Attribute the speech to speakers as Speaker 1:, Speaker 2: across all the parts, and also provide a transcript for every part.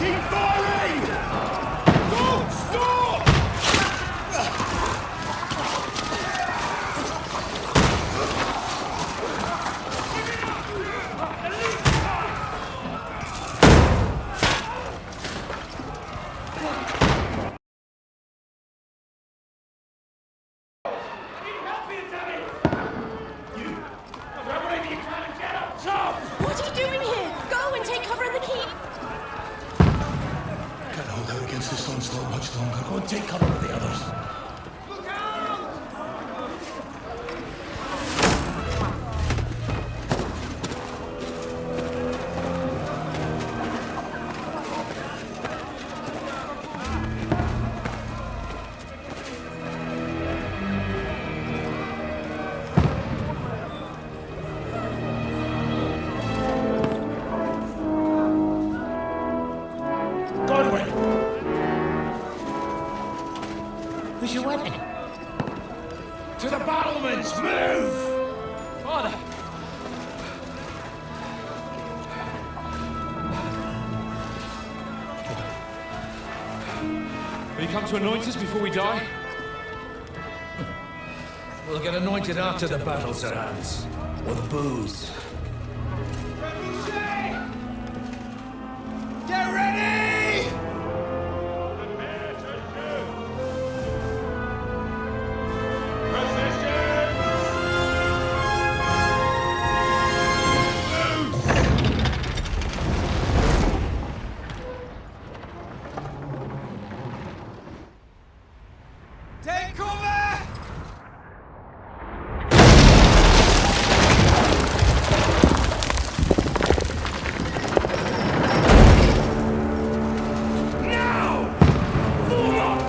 Speaker 1: Keep firing! Don't stop!
Speaker 2: What are you doing here? Go and take cover in the keep.
Speaker 1: Can't hold out against this onslaught much longer. Go and take cover with the others. Look out! Godwin! Who's your weapon? To the battlements! Move!
Speaker 3: Father! Will you come to anoint us before we die?
Speaker 1: We'll get anointed after the battle's ends. With booze. Get ready! Take cover! Now! Move up!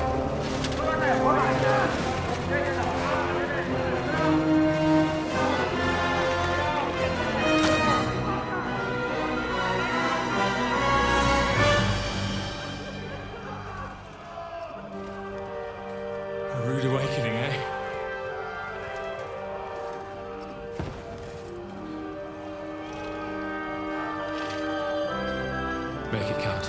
Speaker 3: A rude awakening, eh? Make it count.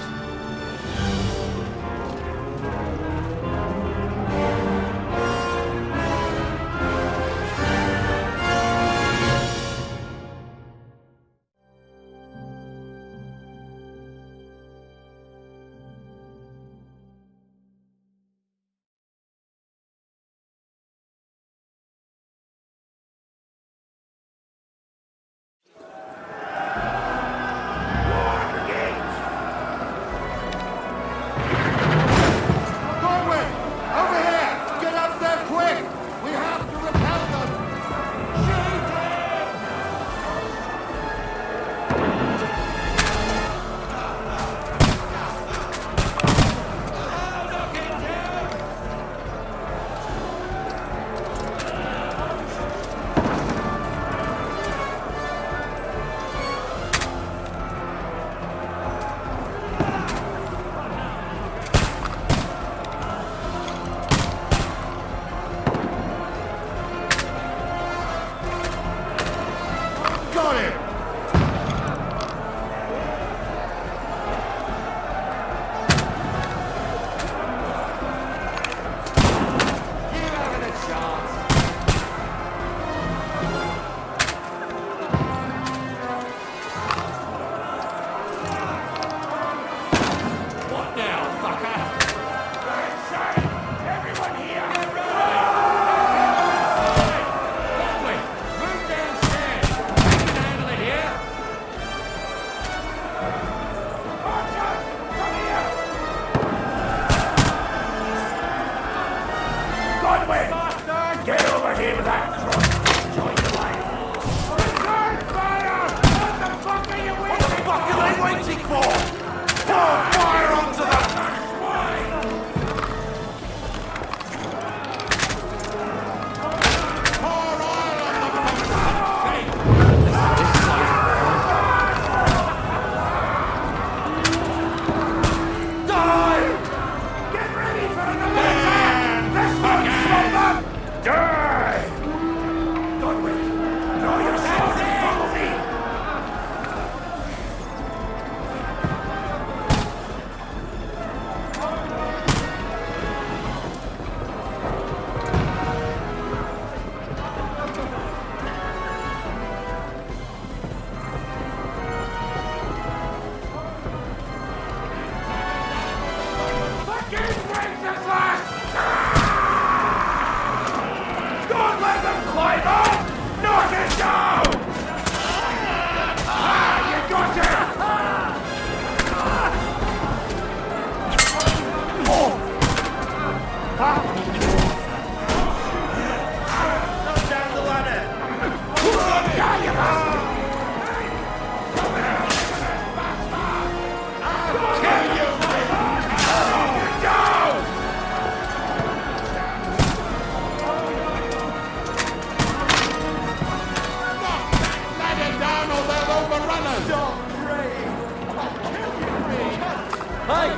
Speaker 4: Hey!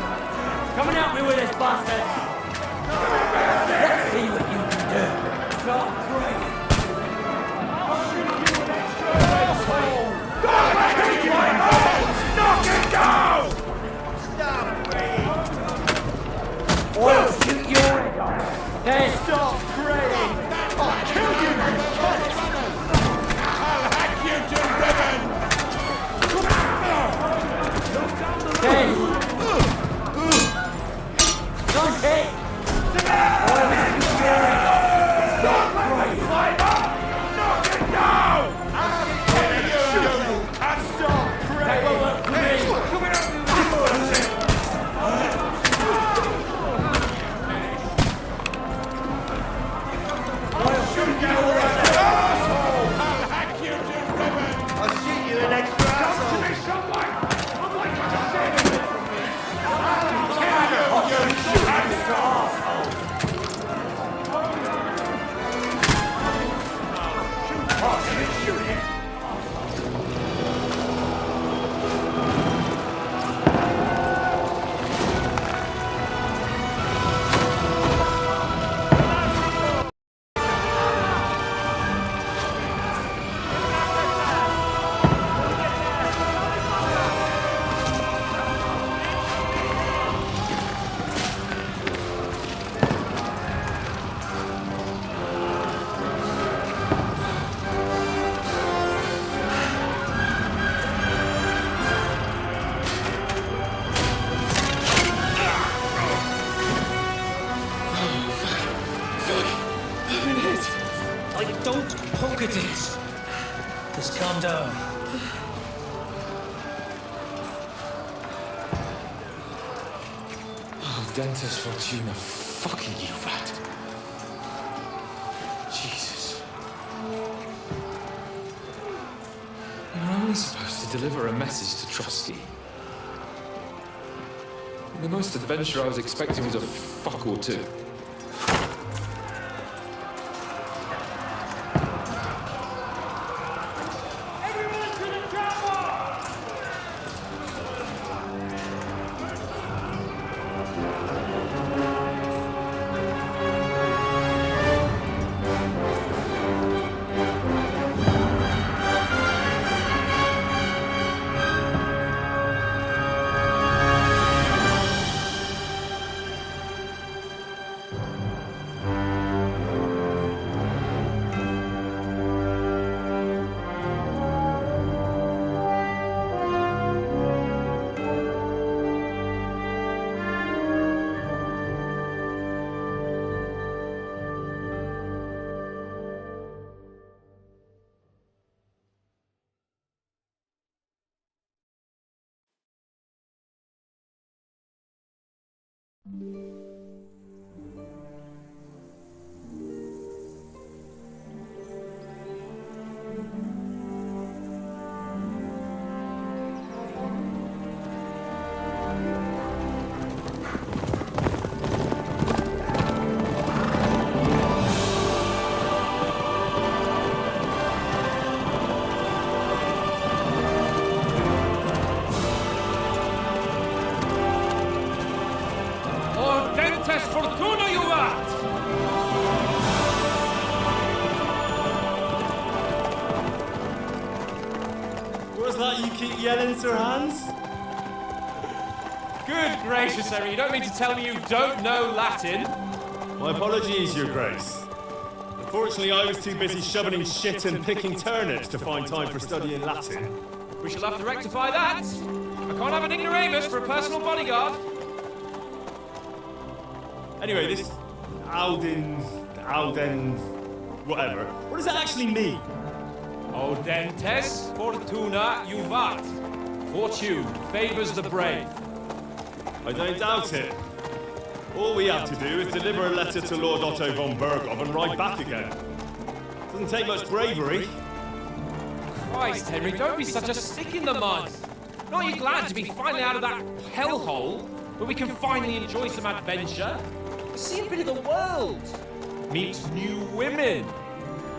Speaker 4: Come and help me with this bastard! Let's see what you can do. Stop praying.
Speaker 1: Knock it down!
Speaker 4: Stop praying! I'll shoot your head off. Then stop praying!
Speaker 1: I'll kill you, you cunt! I'll hack you to ribbons!
Speaker 4: Then... Don't hit! I'll shoot your head off. Stop praying!
Speaker 1: Knock it down! I'll kill you, you cunt! Stop
Speaker 4: That will work for me! I'll shoot your head off.
Speaker 1: Asshole! I'll hack you to ribbons!
Speaker 5: I'll shoot you an extra asshole.
Speaker 1: Give me some light! I'm like a saving it from me! I'll kill you, you cunt!
Speaker 4: Don't poke at it. Just calm down.
Speaker 3: Oh, Dentist Fortuna, fucking you, rat. Jesus. You're only supposed to deliver a message to Trusty. The most adventure I was expecting was a fuck or two.
Speaker 5: That you keep yelling, Sir Hans?
Speaker 3: Good gracious, Harry, you don't mean to tell me you don't know Latin?
Speaker 5: My apologies, Your Grace. Unfortunately, I was too busy shoveling shit and picking turnips to find time for studying Latin.
Speaker 3: We shall have to rectify that. I can't have an ignoramus for a personal bodyguard.
Speaker 5: Anyway, this Alden, whatever. What does that actually mean?
Speaker 3: Audentes fortuna juvat. Fortune favors the brave.
Speaker 5: I don't doubt it. All we have to do is deliver a letter to Lord Otto von Berghoff and ride back again. Doesn't take much bravery.
Speaker 3: Christ, Henry, don't be such a stick in the mud. Aren't you glad to be finally out of that hellhole where we can finally enjoy some adventure? See a bit of the world. Meet new women.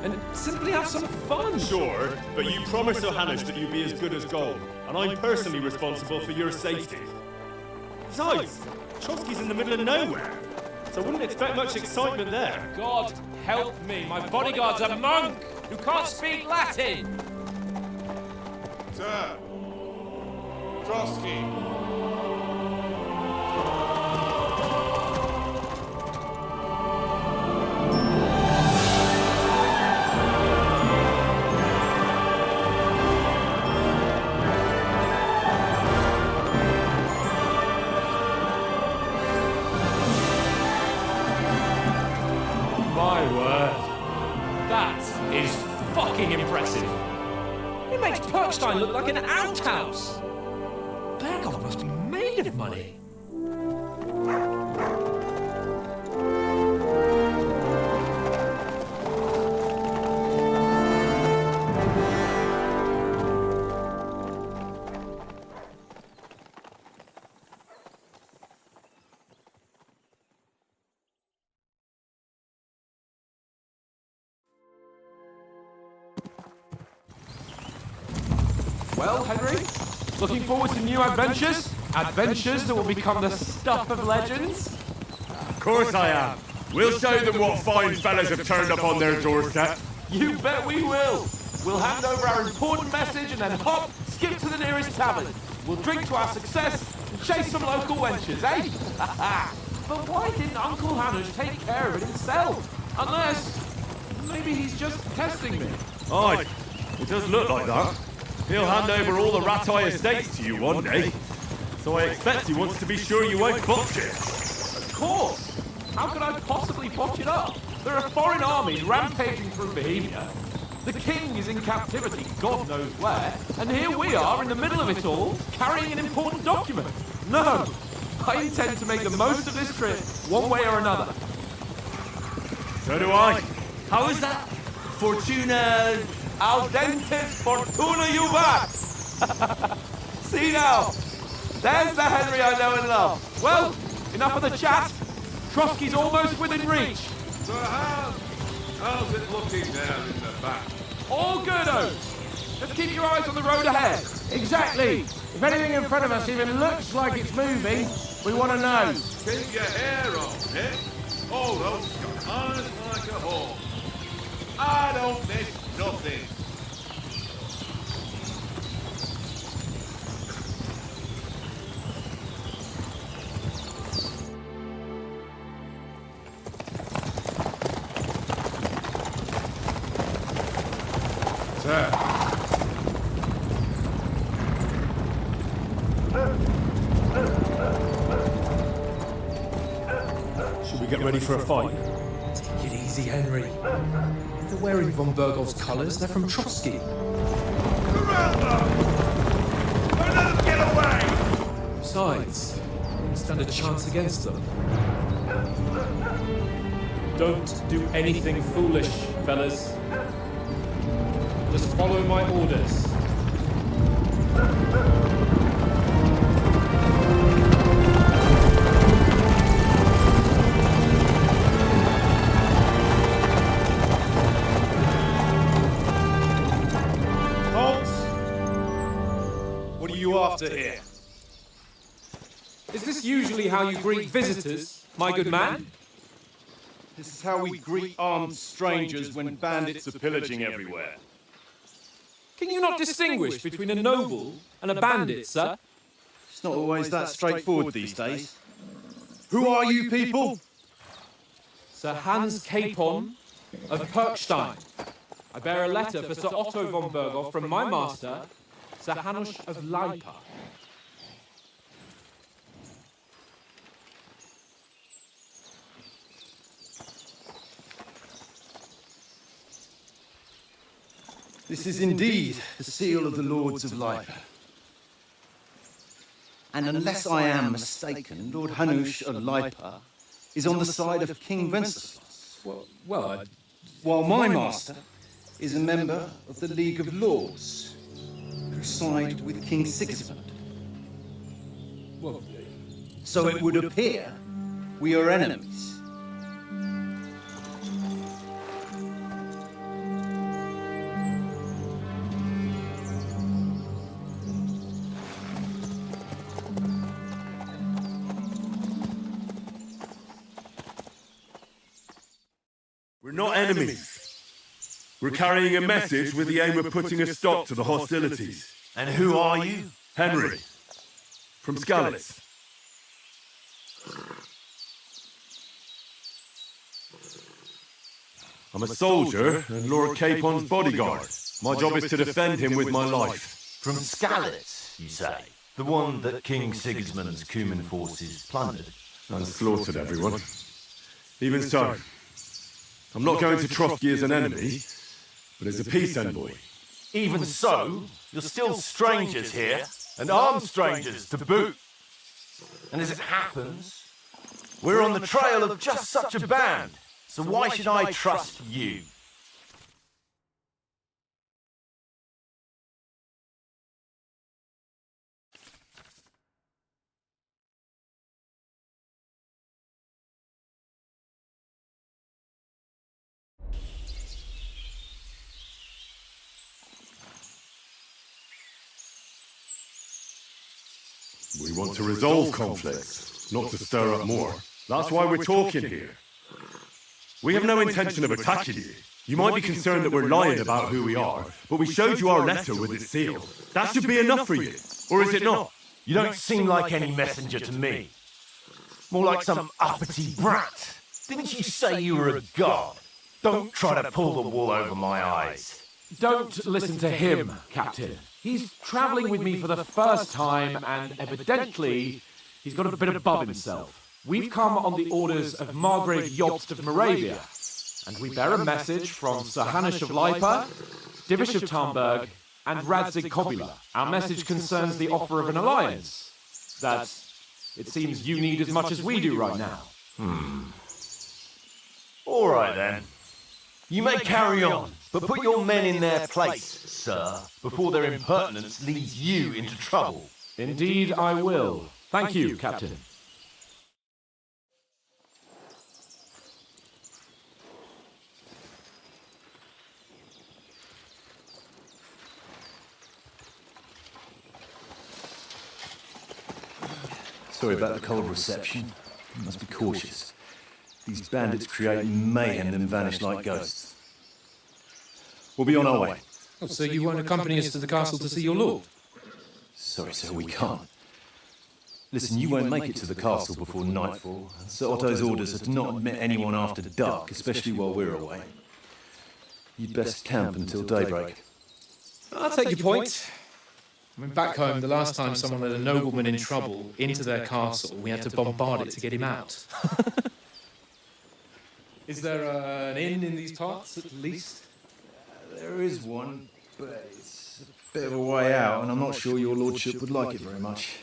Speaker 3: And simply have some fun.
Speaker 5: Sure, but you promised Johannes that you'd be as good as gold, and I'm personally responsible for your safety. Besides, Trotsky's in the middle of nowhere, so I wouldn't expect much excitement there.
Speaker 3: God help me, my bodyguard's a monk who can't speak Latin!
Speaker 6: Sir! Trotsky!
Speaker 3: My word. That is fucking impressive. It makes Perkstein look like an outhouse. Berghoff must be made of money. Well, Henry, looking forward to new adventures? Adventures that will become the stuff of legends?
Speaker 7: Of course I am. We'll show them what fine fellas have turned up on their doorstep.
Speaker 3: You bet we will. We'll hand over our important message and then hop, skip to the nearest tavern. We'll drink to our success and chase some local wenches, eh? But why didn't Uncle Hanush take care of it himself? Unless, maybe he's just testing me.
Speaker 7: Aye, it does look like that. He'll hand over all the Ratai estates to you one day. So I expect he wants to be sure you won't botch it.
Speaker 3: Of course! How could I possibly botch it up? There are foreign armies rampaging through Bohemia. The king is in captivity, God knows where, and here we are in the middle of it all, carrying an important document. No! I intend to make the most of this trip, one way or another.
Speaker 7: So do I. How is that? Fortuna...
Speaker 3: Al dentes fortuna juvat! See now, there's the Henry I know and love. Well, enough of the chat. Trotsky's almost within reach.
Speaker 6: So how's it looking down in the back?
Speaker 3: All good, Oates. Just keep your eyes on the road ahead.
Speaker 8: Exactly. If anything in front of us even looks like it's moving, we want to know.
Speaker 6: Keep your hair on, eh? Oh, those got eyes like a hawk. I don't miss nothing. Sir.
Speaker 5: Should we get ready for a fight?
Speaker 3: Take it easy, Henry. They're wearing von Berghoff's colours. They're from Trotsky.
Speaker 6: Surround them! Don't let them get away!
Speaker 3: Besides, we stand a chance against them. Don't do anything foolish, fellas. Just follow my orders.
Speaker 5: What are you after here?
Speaker 3: Is this usually how you greet visitors, my good man?
Speaker 7: This is how we greet armed strangers when bandits are pillaging everywhere.
Speaker 3: Can you not distinguish between a noble and a bandit, sir?
Speaker 7: It's not always that straightforward these days. Who are you people?
Speaker 3: Sir Hans Capon of Perkstein. I bear a letter for Sir Otto von Berghoff from my master, Sir Hanush of Leipa.
Speaker 7: This is indeed the seal of the Lords of Leipa. And unless I am mistaken, Lord Hanush of Leipa is on the side of King Wenceslas.
Speaker 3: Well,
Speaker 7: While my master is a member of the League of Lords, who side with King Sigismund. So it would appear we are enemies. We're not enemies. We're carrying a message with the aim of putting a stop to the hostilities.
Speaker 9: And who are you?
Speaker 7: Henry, from Skalitz. I'm a soldier and Lord Capon's bodyguard. My job is to defend him with my life.
Speaker 9: From Skalitz, you say? The one that King Sigismund's Cuman forces plundered?
Speaker 7: And slaughtered everyone. Even so, I'm not going to trust you as an enemy, but as a peace envoy.
Speaker 9: Even so, you're still strangers here, and armed strangers to boot. And as it happens, we're on the trail of just such a band, so why should I trust you?
Speaker 7: We want to resolve conflicts, not to stir up more. That's why we're talking here. We have no intention of attacking you. You might be concerned that we're lying about who we are, but we showed you our letter with its seal. That should be enough for you, or is it not?
Speaker 9: You don't seem like any messenger to me. More like some uppity brat. Didn't you say you were a god? Don't try to pull the wool over my eyes.
Speaker 8: Don't listen to him, Captain. He's travelling with me for the first time, and evidently, he's got a bit above himself. We've come on the orders of Margrave Jobst of Moravia, and we bear a message from Sir Hanush of Lipa, Divish of Tarnberg, and Radzig Kobula. Our message concerns the offer of an alliance that it seems you need as much as we do right now.
Speaker 9: All right, then. You may carry on, but put your men in their place, sir, before their impertinence leads you into trouble.
Speaker 8: Indeed, I will. Thank you, Captain.
Speaker 10: Sorry about the cold reception. You must be cautious. These bandits create mayhem and then vanish like ghosts. We'll be on our way.
Speaker 11: Oh, so you won't accompany us to the castle to see your lord?
Speaker 10: Sorry, sir, we can't. Listen, you won't make it to the castle before nightfall. Sir Otto's orders are to not admit anyone after dark, especially while we're away. You'd best camp until daybreak.
Speaker 11: I'll take your point. I mean, back home, the last time someone led a nobleman in trouble into their castle, we had to bombard it to get him out. Is there an inn in these parts, at least?
Speaker 10: There is one, but it's a bit of a way out, and I'm not sure your lordship would like it very much.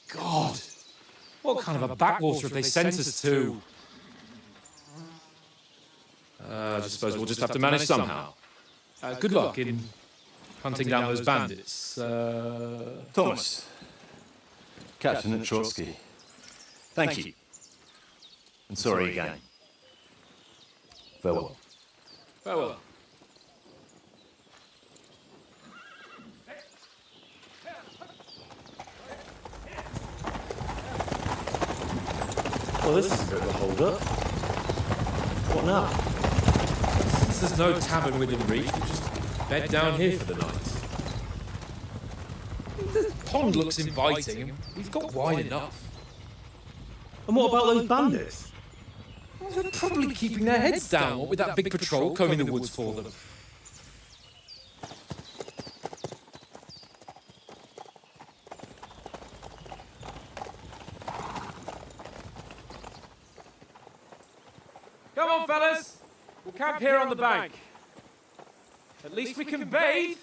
Speaker 11: God! What kind of a backwater have they sent us to? I suppose we'll just have to manage somehow. Good luck in hunting down those bandits.
Speaker 10: Thomas, Captain at Trotsky, thank you. And sorry again. Farewell.
Speaker 11: Farewell.
Speaker 10: Well, this is a bit of a hold-up. What now?
Speaker 11: Since there's no tavern within reach, we'll just bed down here for the night. The pond looks inviting, and we've got wine enough.
Speaker 10: And what about those bandits?
Speaker 11: Well, they're probably keeping their heads down, what with that big patrol combing the woods for them. Come on, fellas. We'll camp here on the bank. At least we can bathe.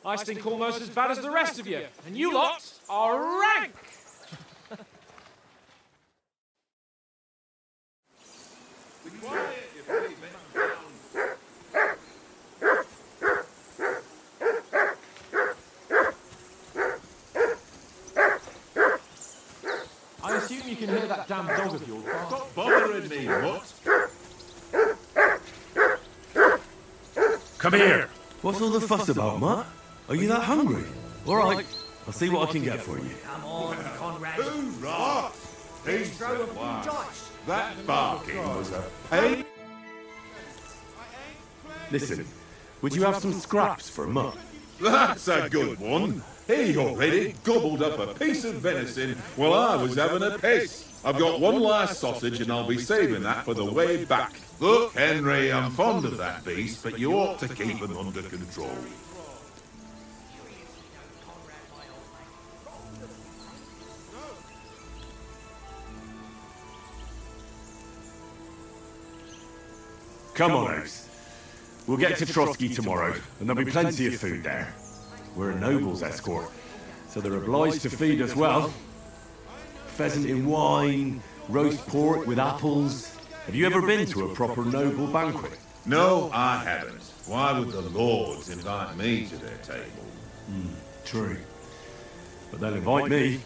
Speaker 11: I stink almost as bad as the rest of you. And you lot are rank!
Speaker 8: I assume you can hear that damn dog of yours.
Speaker 6: Stop bothering me, what?
Speaker 7: Come here!
Speaker 10: What's all the fuss about, Matt? Are you that hungry? All right, I'll see what I can get for you.
Speaker 1: Come on, Conrad.
Speaker 6: Hoorah! He's the one. That barking was a pain.
Speaker 7: Listen, would you have some scraps for Mutt?
Speaker 6: That's a good one. He already gobbled up a piece of venison while I was having a piss. I've got one last sausage and I'll be saving that for the way back. Look, Henry, I'm fond of that beast, but you ought to keep him under control.
Speaker 7: Come on, Ace. We'll get to Trotsky tomorrow, and there'll be plenty of food there. We're a noble's escort, so they're obliged to feed us well. Pheasant in wine, roast pork with apples. Have you ever been to a proper noble banquet?
Speaker 6: No, I haven't. Why would the lords invite me to their table?
Speaker 7: True. But they'll invite me.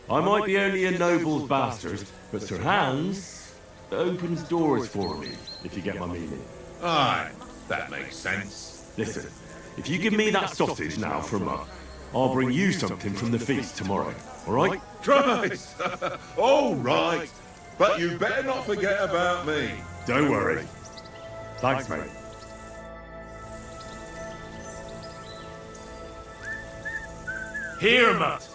Speaker 7: I might be only a noble's bastard, but Sir Hans opens doors for me, if you get my meaning.
Speaker 6: Aye, that makes sense.
Speaker 7: Listen, if you give me that sausage now for Mutt, I'll bring you something from the feast tomorrow, all right?
Speaker 6: Christ! All right. But you better not forget about me.
Speaker 7: Don't worry. Thanks, mate.
Speaker 8: Here, Mutt.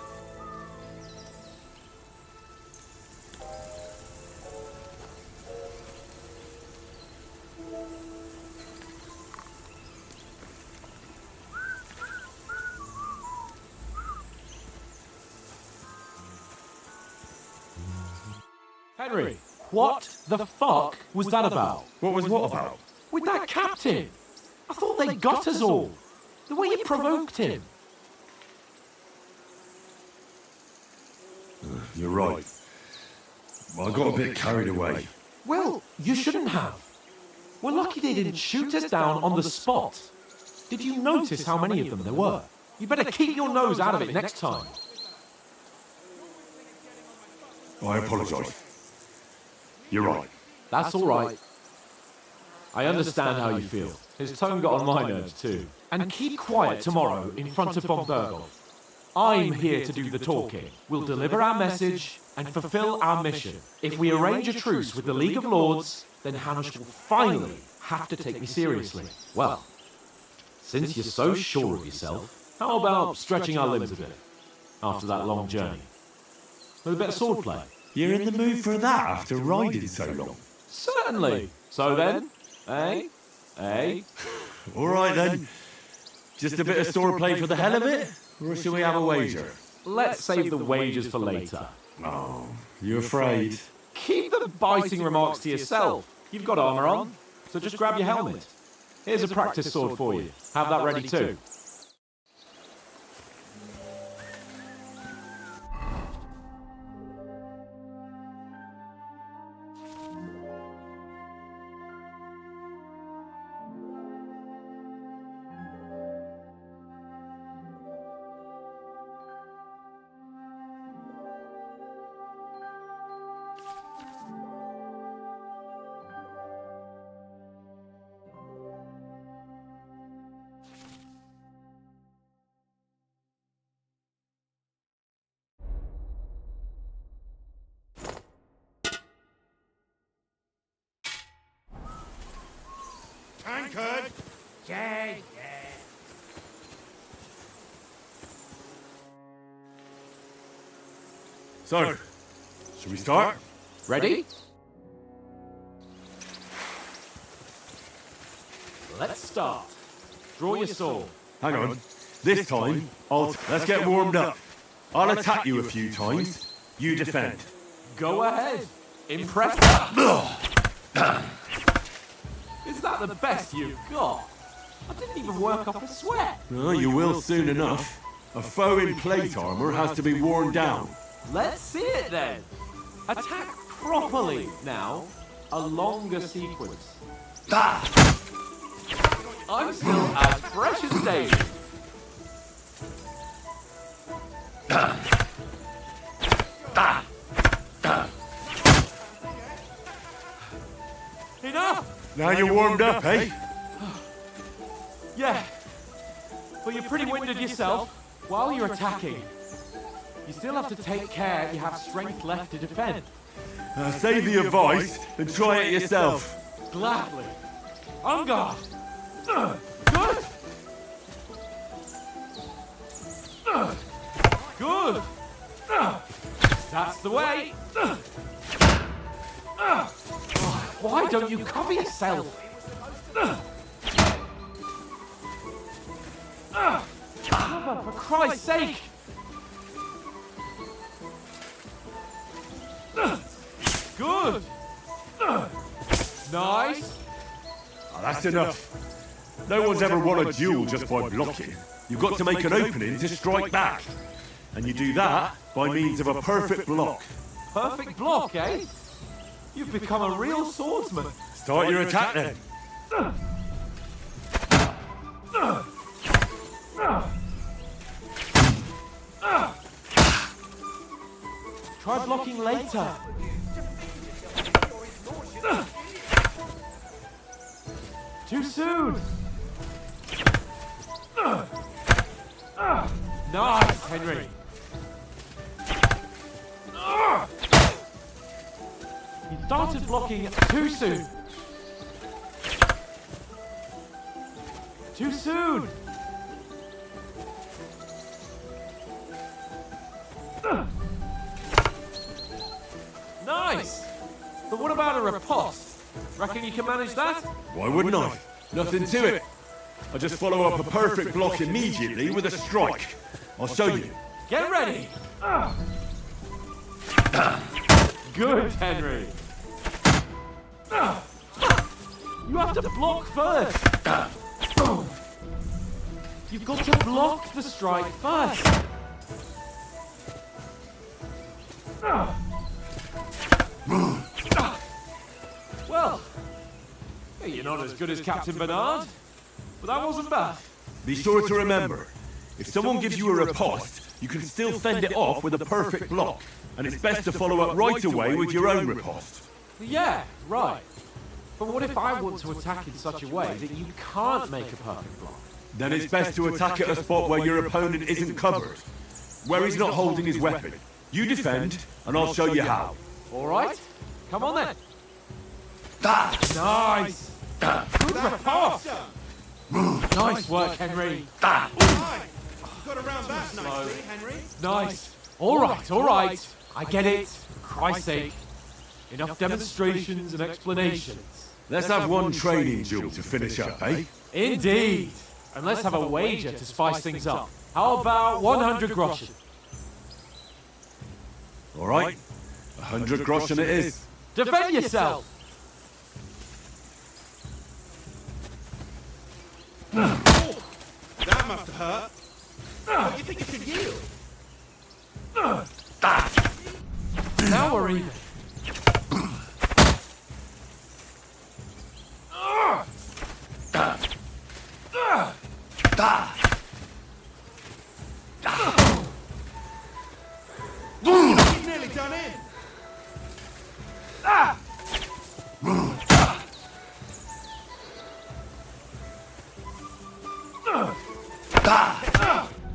Speaker 8: Henry, what the fuck was that about?
Speaker 7: What was what about?
Speaker 8: With that captain. I thought they got us all. The way you provoked him.
Speaker 7: You're right. I got a bit carried away.
Speaker 8: Well, you shouldn't have. We're lucky they didn't shoot us down on the spot. Did you notice how many of them there were? You better keep your nose out of it next time.
Speaker 7: I apologise. You're right.
Speaker 8: That's all right. I understand how you feel. His tone got on my nerves too. And keep quiet tomorrow in front of von Berghoff. I'm here to do the talking. We'll deliver our message and fulfill our mission. If we arrange a truce with the League of Lords, then Hanush will finally have to take me seriously. Well, since you're so sure of yourself, how about stretching our limbs a bit after that long journey? With a bit of swordplay.
Speaker 7: You're in the mood for that after riding so long?
Speaker 8: Certainly. So then, eh?
Speaker 7: All right then. Just a bit of swordplay for the hell of it? Or shall we have a wager?
Speaker 8: Let's save the wagers for later.
Speaker 7: Oh, you afraid?
Speaker 8: Keep the biting remarks to yourself. You've got armour on, so just grab your helmet. Here's a practice sword for you. Have that ready too.
Speaker 1: Anchored!
Speaker 4: Yeah.
Speaker 7: So, should we start?
Speaker 8: Ready? Let's start. Draw your sword.
Speaker 7: Hang on. This time, let's get warmed up. I'll attack you a few times. You defend.
Speaker 8: Go ahead. Impress. Is that the best you've got? I didn't even work up a sweat.
Speaker 7: Oh, you will soon enough. A foe in plate armour has to be worn down.
Speaker 8: Let's see it then. Attack properly now. A longer sequence. I'm still as fresh as David. Enough!
Speaker 7: Now you're warmed up, eh?
Speaker 8: Yeah. But you're pretty winded yourself while you're attacking. You still have to take care you have strength left to defend.
Speaker 7: Save the advice and try it yourself.
Speaker 8: Gladly. On guard. Good. Good. That's the way. Why don't you cover yourself? For Christ's sake! Good! Nice!
Speaker 7: Oh, that's enough. No one's ever won a duel just by blocking. You've got to make an opening to strike back. And you do that by means of a perfect block.
Speaker 8: Perfect block, eh? You've become a real swordsman.
Speaker 7: Start your attack then.
Speaker 8: Try blocking later. Too soon. Nice, Henry. You started blocking too soon. Too soon. Nice. But what about a riposte? Reckon you can manage that?
Speaker 7: Why wouldn't I? Nothing to it. I just follow up a perfect block immediately with a strike. I'll show you.
Speaker 8: Get ready. Good, Henry. You have to block first. You've got to block the strike first. Well, you're not as good as Captain Bernard, but that wasn't bad.
Speaker 7: Be sure to remember, if someone gives you a riposte, you can still fend it off with a perfect block. And it's best to follow up right away with your own riposte.
Speaker 8: Yeah, right. But what if I want to attack in such a way that you can't make a perfect block?
Speaker 7: Then it's best to attack at a spot where your opponent isn't covered, where he's not holding his weapon. You defend, and I'll show you how.
Speaker 8: All right, come on then. Nice. Good riposte. Nice work, Henry.
Speaker 5: Got around that nicely, Henry.
Speaker 8: Nice. All right. I get it. For Christ's sake. Enough demonstrations and explanations.
Speaker 7: Let's have one training duel to finish up, eh?
Speaker 8: Indeed. And let's have a wager to spice things up. How about 100 groschen?
Speaker 7: All right. 100 groschen it is.
Speaker 8: Defend yourself.
Speaker 5: That must have hurt. What do you think you should yield?
Speaker 8: Now we're even.
Speaker 5: You've nearly done it.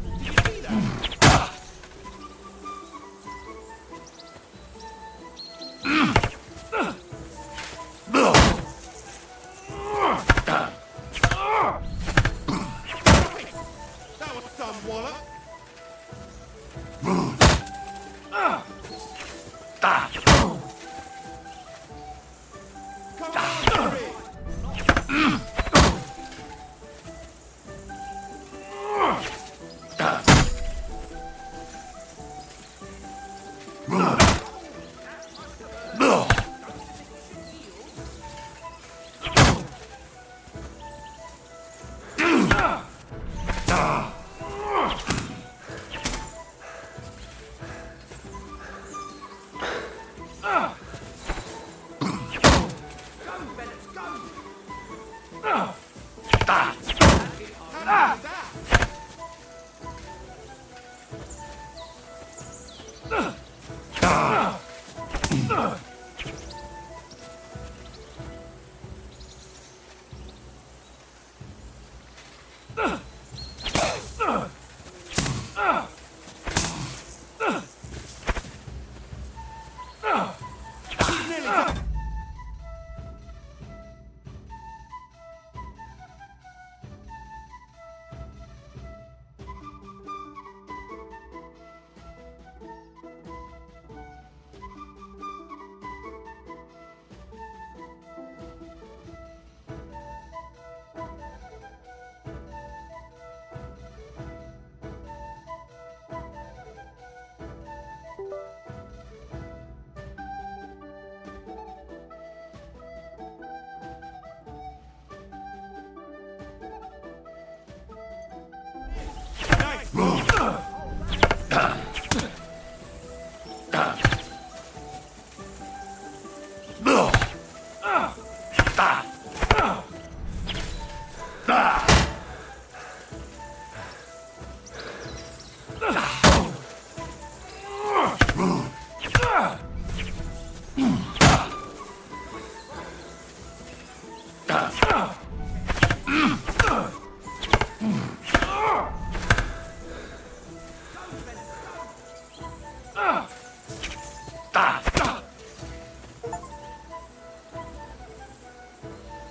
Speaker 5: Did you see that? That was some wallop. Come on, Henry.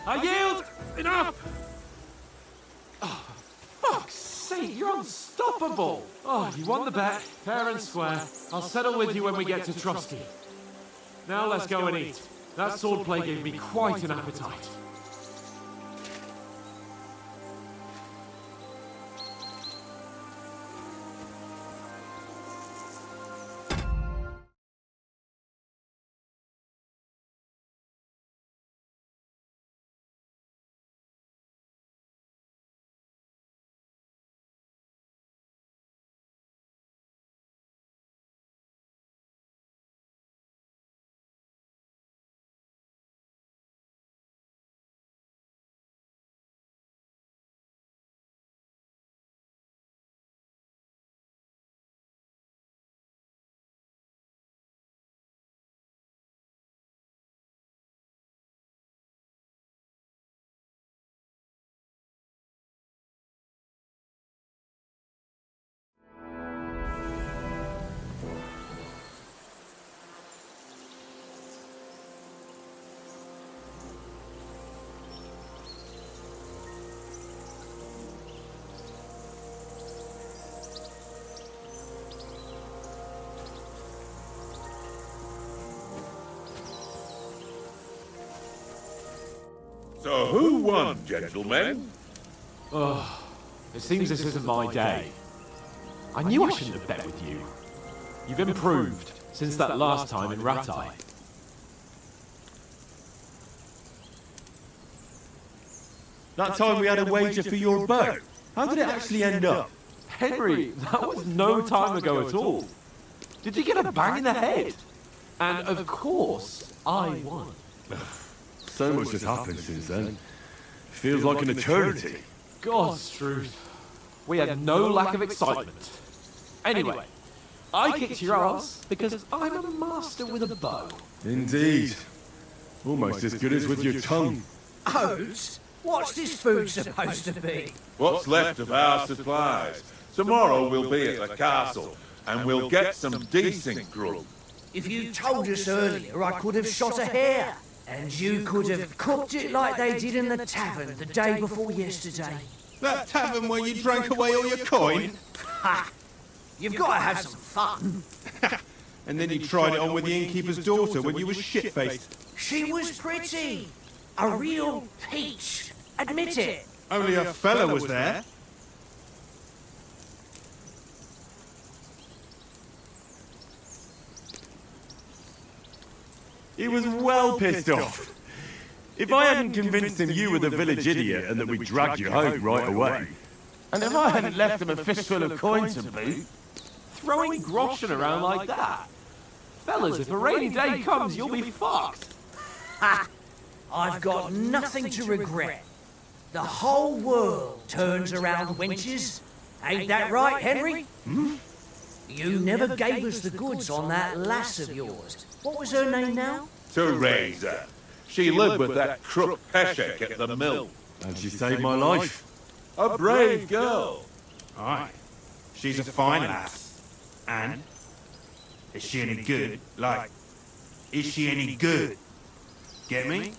Speaker 11: I yield! Enough! Oh, for fuck's sake, you're unstoppable! Oh, you won the bet, fair and square. I'll settle with you when we get to Trotsky. Now let's go and eat. That swordplay gave me quite an appetite.
Speaker 6: So who won, gentlemen?
Speaker 11: Oh, it seems this isn't my day. I knew I shouldn't have bet with you. You've improved since that last time in Ratai.
Speaker 7: That time we had a wager for your bow. How did it actually end up?
Speaker 11: Henry, that was no time ago at all. Did you get a bang in the head? And of course, I won.
Speaker 7: So much has happened since then. Feels like an eternity.
Speaker 11: God's truth. We had no lack of excitement. Anyway, I kicked your ass because I'm a master with a bow.
Speaker 7: Indeed. Almost as good as with your tongue.
Speaker 12: Oats? What's this food supposed to be?
Speaker 6: What's left of our supplies. Tomorrow we'll be at the castle, and we'll get some decent grub.
Speaker 12: If you told us earlier, I could have shot a hare. And you could have cooked it like they did in the tavern the day before yesterday.
Speaker 13: That tavern where you drank away all your coin?
Speaker 12: Ha! You've got to have some fun.
Speaker 13: And then you tried it on with the innkeeper's daughter when you were shit-faced.
Speaker 12: She was pretty. A real peach. Admit it.
Speaker 13: Only a fella was there.
Speaker 7: He was well pissed off. If I hadn't convinced him you were the village idiot and that we dragged you home right away,
Speaker 9: And if I hadn't left him a fistful of coins to boot,
Speaker 11: Throwing groschen around like that? Fellas, if a rainy day comes, you'll be fucked.
Speaker 12: Ha! I've got nothing to regret. The whole world turns around wenches. Ain't that right, Henry?
Speaker 7: Hmm?
Speaker 12: You never gave us the goods on that lass of yours. What was her name now?
Speaker 6: Teresa. She lived with that crook Peshek at the mill.
Speaker 7: And she saved my life.
Speaker 6: A brave girl.
Speaker 13: Aye. She's a fine lass. And? Is she any good? Like, is she any good? Get me?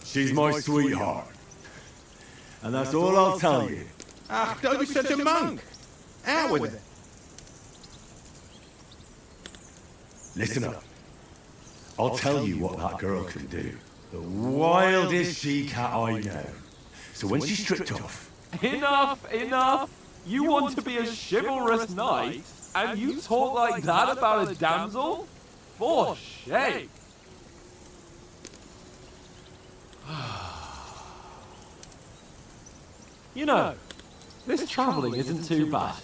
Speaker 7: She's my sweetheart. And that's all I'll tell you.
Speaker 13: Ah, don't be such a monk. Out with it.
Speaker 7: Listen up. I'll tell you what that girl can do. The wildest she-cat I know. So when she's stripped off...
Speaker 11: Enough, enough! You want to be a chivalrous knight, and you talk like that about a damsel? For shame!
Speaker 8: You know, this travelling isn't too bad.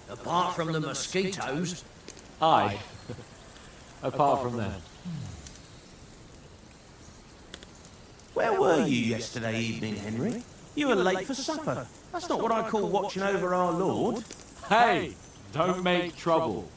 Speaker 12: Apart from the mosquitoes.
Speaker 8: Aye. Apart from them.
Speaker 9: Where were you yesterday evening, Henry? You were late for supper. That's not what I call watching over our Lord.
Speaker 8: Hey, don't make trouble.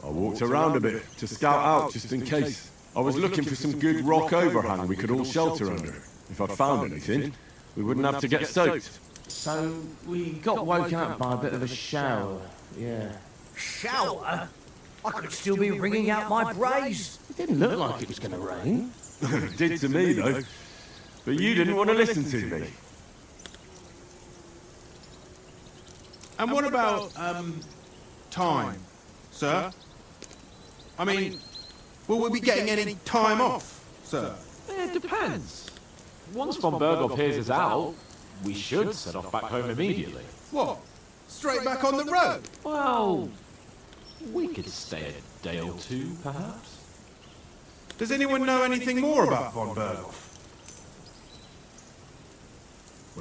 Speaker 7: I walked around a bit to scout out just in case. I was looking for some good rock overhang we could all shelter under. If I'd found anything, we wouldn't have to get soaked.
Speaker 9: So we got woken up by a bit of a shower, yeah.
Speaker 12: Shower? I could still be wringing out my brays.
Speaker 9: It didn't look like it was going to rain.
Speaker 7: It did to me, though. But you didn't want to listen to me.
Speaker 13: And what about, time, sir? I mean, will we be getting any time off, sir?
Speaker 8: It depends. Once von Berghoff hears us out, we should set off back home immediately.
Speaker 13: What? Straight back on the road?
Speaker 8: Well, we could stay a day or two, perhaps.
Speaker 13: Does anyone know anything more about von Berghoff?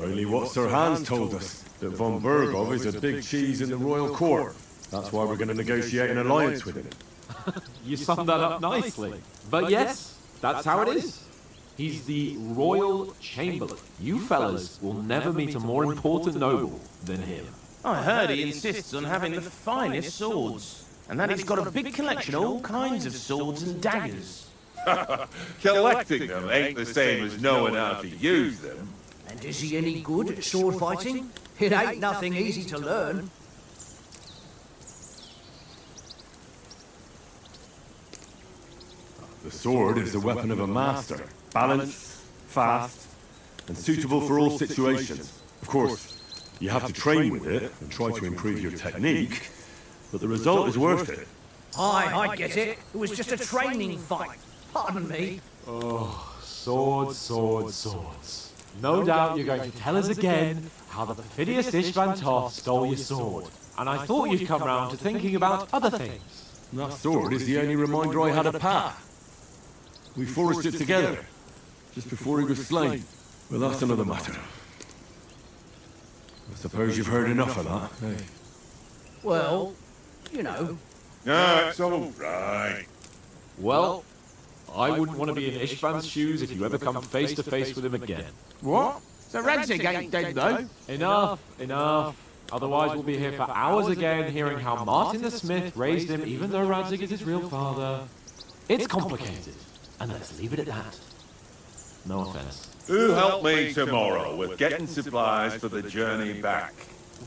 Speaker 7: Only what Sir Hans told us, that von Berghoff is a big cheese in the royal court. That's why we're going to negotiate an alliance with him.
Speaker 8: You summed that up nicely. But yes, that's how it is. He's the royal chamberlain. You fellas will never meet a more important noble than him.
Speaker 9: I heard he insists on having the finest swords, and that he's got a big collection of all kinds of swords and daggers.
Speaker 6: Collecting them ain't the same as knowing how to use them.
Speaker 12: And is he any good at sword fighting? It ain't nothing easy to learn.
Speaker 7: The sword is the weapon of a master. Balanced, fast, and suitable for all situations. Of course, you have to train with it and try to improve your technique, but the result is worth it.
Speaker 12: I get it. It was just a training fight. Pardon me.
Speaker 8: Oh, swords, swords, swords. No doubt you're going to tell us again how the perfidious Ishvan Toth stole your sword. And I thought you'd come round to thinking about other things.
Speaker 7: That sword is the only reminder I had of Pa. We forged it together, just before he was slain. Well, that's another matter. I suppose you've heard enough of that, eh?
Speaker 12: Well, you know.
Speaker 6: No, it's all right.
Speaker 8: Well, I wouldn't want to be in Ishvan's shoes if you ever come face to face with him again.
Speaker 9: What? So Radzig ain't dead, though?
Speaker 8: Enough, enough. Otherwise we'll be here for hours again hearing how Martin the Smith raised him even though Radzig is his real father. It's complicated, and let's leave it at that. No offense.
Speaker 6: Who'll help me tomorrow with getting supplies for the journey back?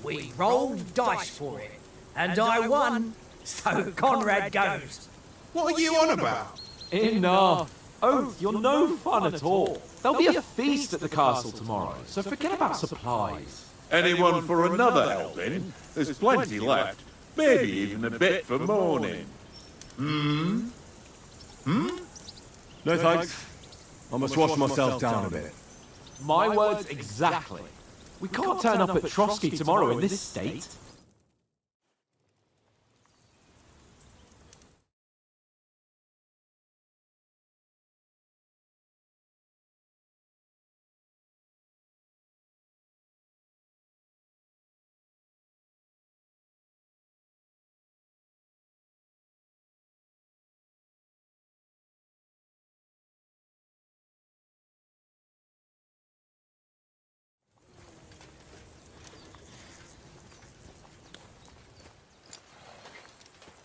Speaker 12: We rolled dice for it, and I won, so Conrad goes.
Speaker 13: What are you on about?
Speaker 8: Enough. Oath, you're no fun at all. There'll be a feast at the castle tomorrow, so forget about supplies.
Speaker 6: Anyone for another helping? There's plenty left. Maybe even a bit for morning.
Speaker 7: No thanks. I must wash myself down a bit.
Speaker 8: My words exactly. We can't turn up at Trotsky tomorrow in this state.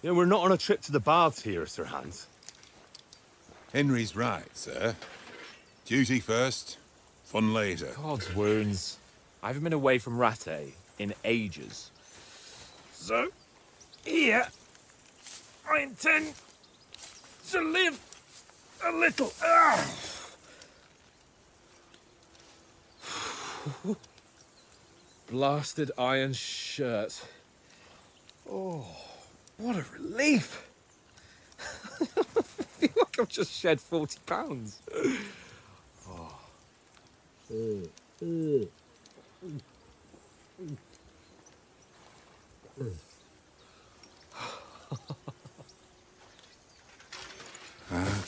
Speaker 5: Yeah, we're not on a trip to the baths here, Sir Hans.
Speaker 14: Henry's right, sir. Duty first, fun later.
Speaker 3: God's wounds. I haven't been away from Rattay in ages. So, here, I intend to live a little. Blasted iron shirt. Oh. What a relief! I feel like I've just shed 40 pounds. Oh.
Speaker 14: Ah,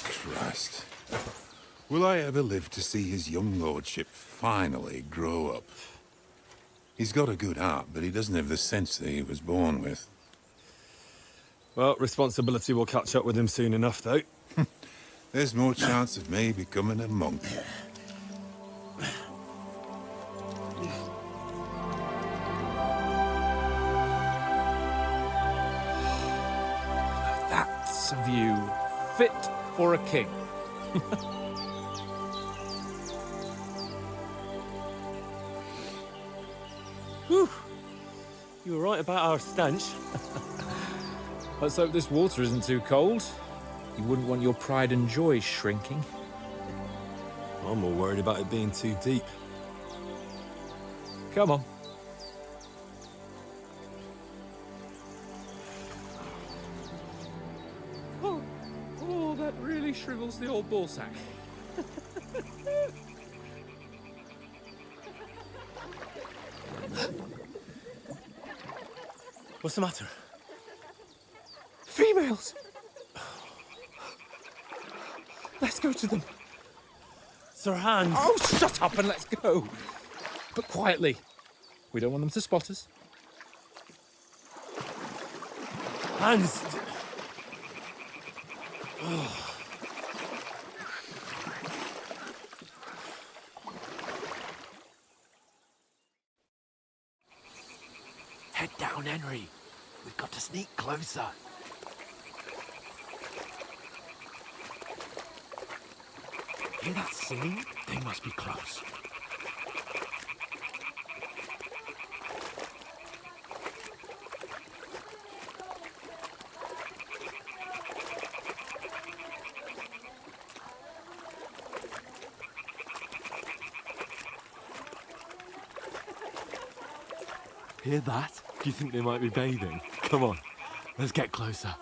Speaker 14: Christ. Will I ever live to see his young lordship finally grow up? He's got a good heart, but he doesn't have the sense that he was born with.
Speaker 7: Well, responsibility will catch up with him soon enough, though.
Speaker 14: There's more chance of me becoming a monk.
Speaker 8: That's a view fit for a king.
Speaker 7: Whew. You were right about our stench.
Speaker 8: Let's hope this water isn't too cold. You wouldn't want your pride and joy shrinking.
Speaker 7: I'm more worried about it being too deep.
Speaker 8: Come on. Oh, that really shrivels the old ballsack.
Speaker 7: What's the matter?
Speaker 8: Females! Let's go to them.
Speaker 7: Sir Hans!
Speaker 8: Oh, shut up and let's go. But quietly. We don't want them to spot us.
Speaker 7: Hans!
Speaker 11: Head down, Henry. We've got to sneak closer. Hear that singing? They must be close. Hear that? Do you think they might be bathing? Come on, let's get closer.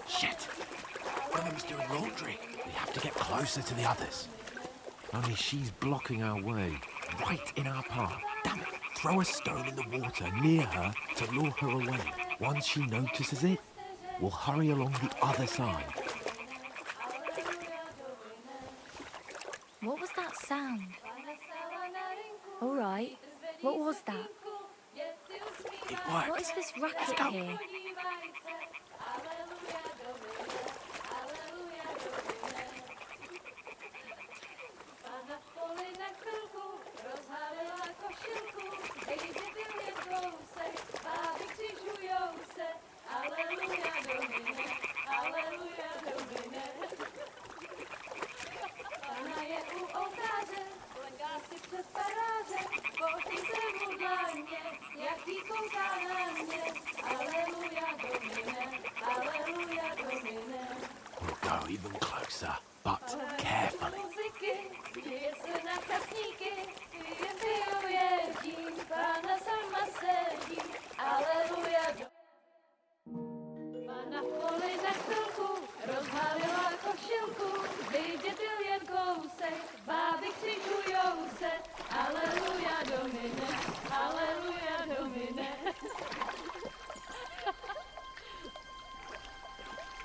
Speaker 11: Shit! One of them's doing laundry. We have to get closer to the others. Only she's blocking our way, right in our path. Damn it! Throw a stone in the water near her to lure her away. Once she notices it, we'll hurry along the other side.
Speaker 2: What was that sound? All right. What was that?
Speaker 11: It worked.
Speaker 2: What is this racket here?
Speaker 11: We'll go even closer, but carefully.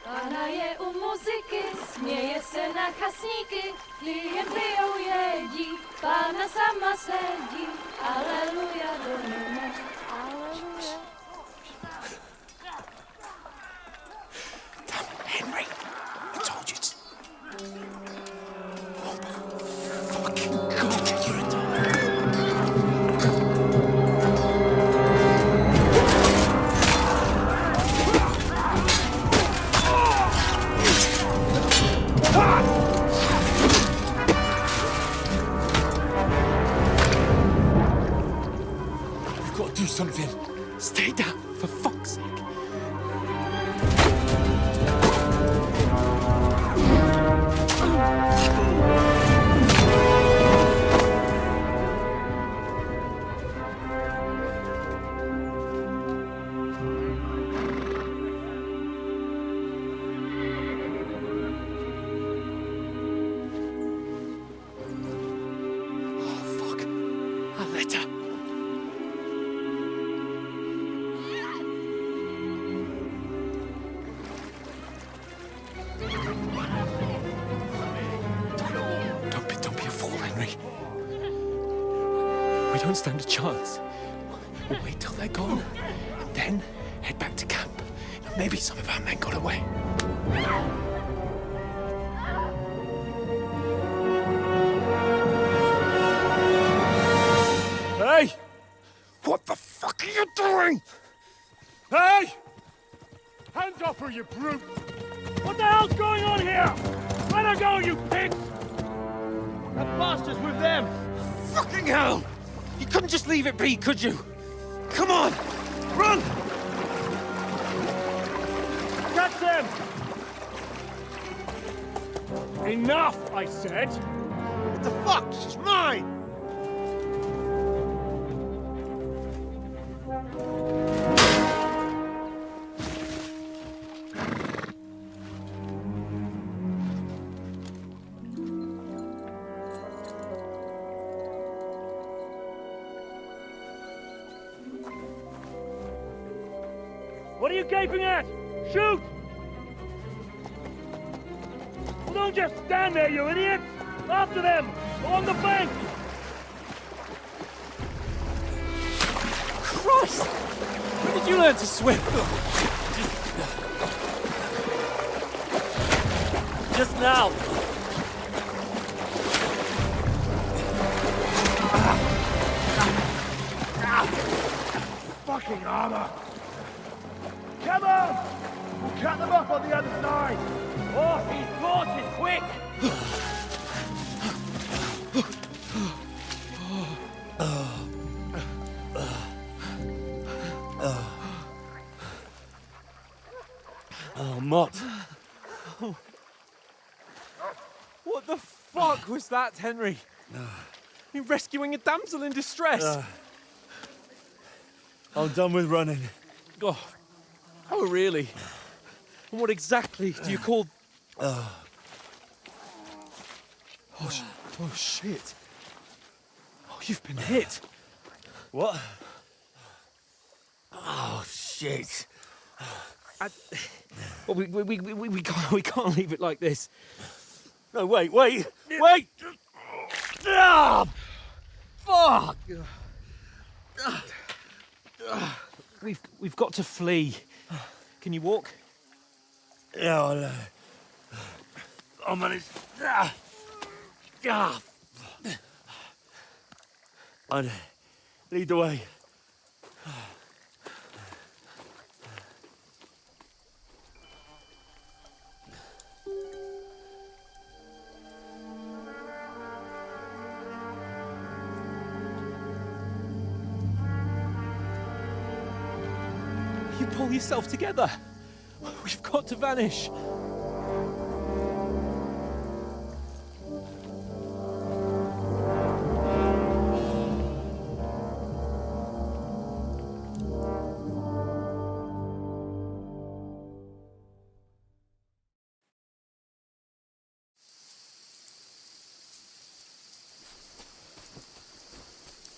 Speaker 2: Pána je u muziky, směje se na kasníky, klienty ujedí, Pána sama sedí, aleluja, domine, aleluja.
Speaker 11: Damn, Henry, I told you to... Oh, fucking God, you're a dog.
Speaker 8: We've got to do something. Stay down, for fuck's sake.
Speaker 11: can't stand a chance. We'll wait till they're gone, and then head back to camp. Maybe some of our men got away. Hey! What the fuck are you doing? Hey! Hands off her, you brute! What the hell's going on here? Let her go, you pigs! That bastard's with them! Fucking hell! You couldn't just leave it be, could you? Come on! Run! Catch them! Enough, I said! What the fuck? She's mine! What are you gaping at? Shoot! Well, don't just stand there, you idiots! After them! Along the bank! Christ! When did you learn to swim? Just now! Fucking armor! Come on! We'll cut them off on the other side! Off these horses, quick! Oh, Mott. What the fuck was that, Henry? You rescuing a damsel in distress? I'm done with running. Oh, really? And what exactly do you call... Oh, shit. Oh, you've been hit. What? Oh, shit. Well, we can't leave it like this. No, wait! Ah, fuck! We've got to flee. Can you walk? Yeah, I'll manage. I'd lead the way. You pull yourself together. We've got to vanish.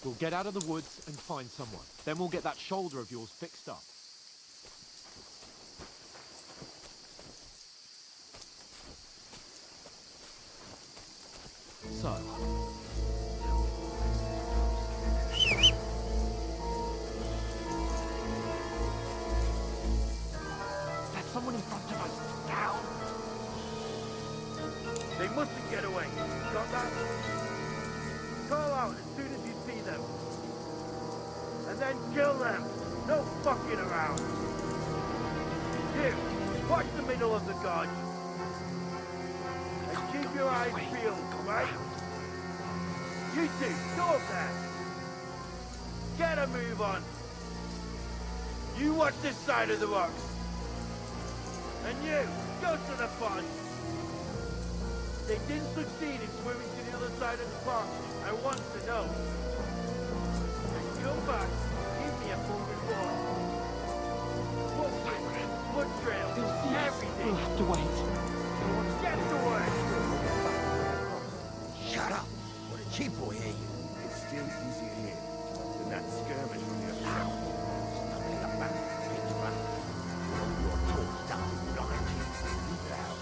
Speaker 11: We'll get out of the woods and find someone. Then we'll get that shoulder of yours fixed up. So. That's someone in front of us. Down. They mustn't get away. Got that? Call out as soon as you see them. And then kill them. No fucking around. You, watch the middle of the gorge. And keep your eyes peeled, right? You two, go up there. Get a move on. You watch this side of the rocks. And you, go to the pond. They didn't succeed in swimming to the other side of the pond. I want to know. And come back, give me a full report. Foot trail, everything. We'll have to wait. Get to work. Shut up. What a cheap boy here. It's still easier here than that skirmish from your shop. Stumbling up back, pitch back. Your torch down, right? Leave it out.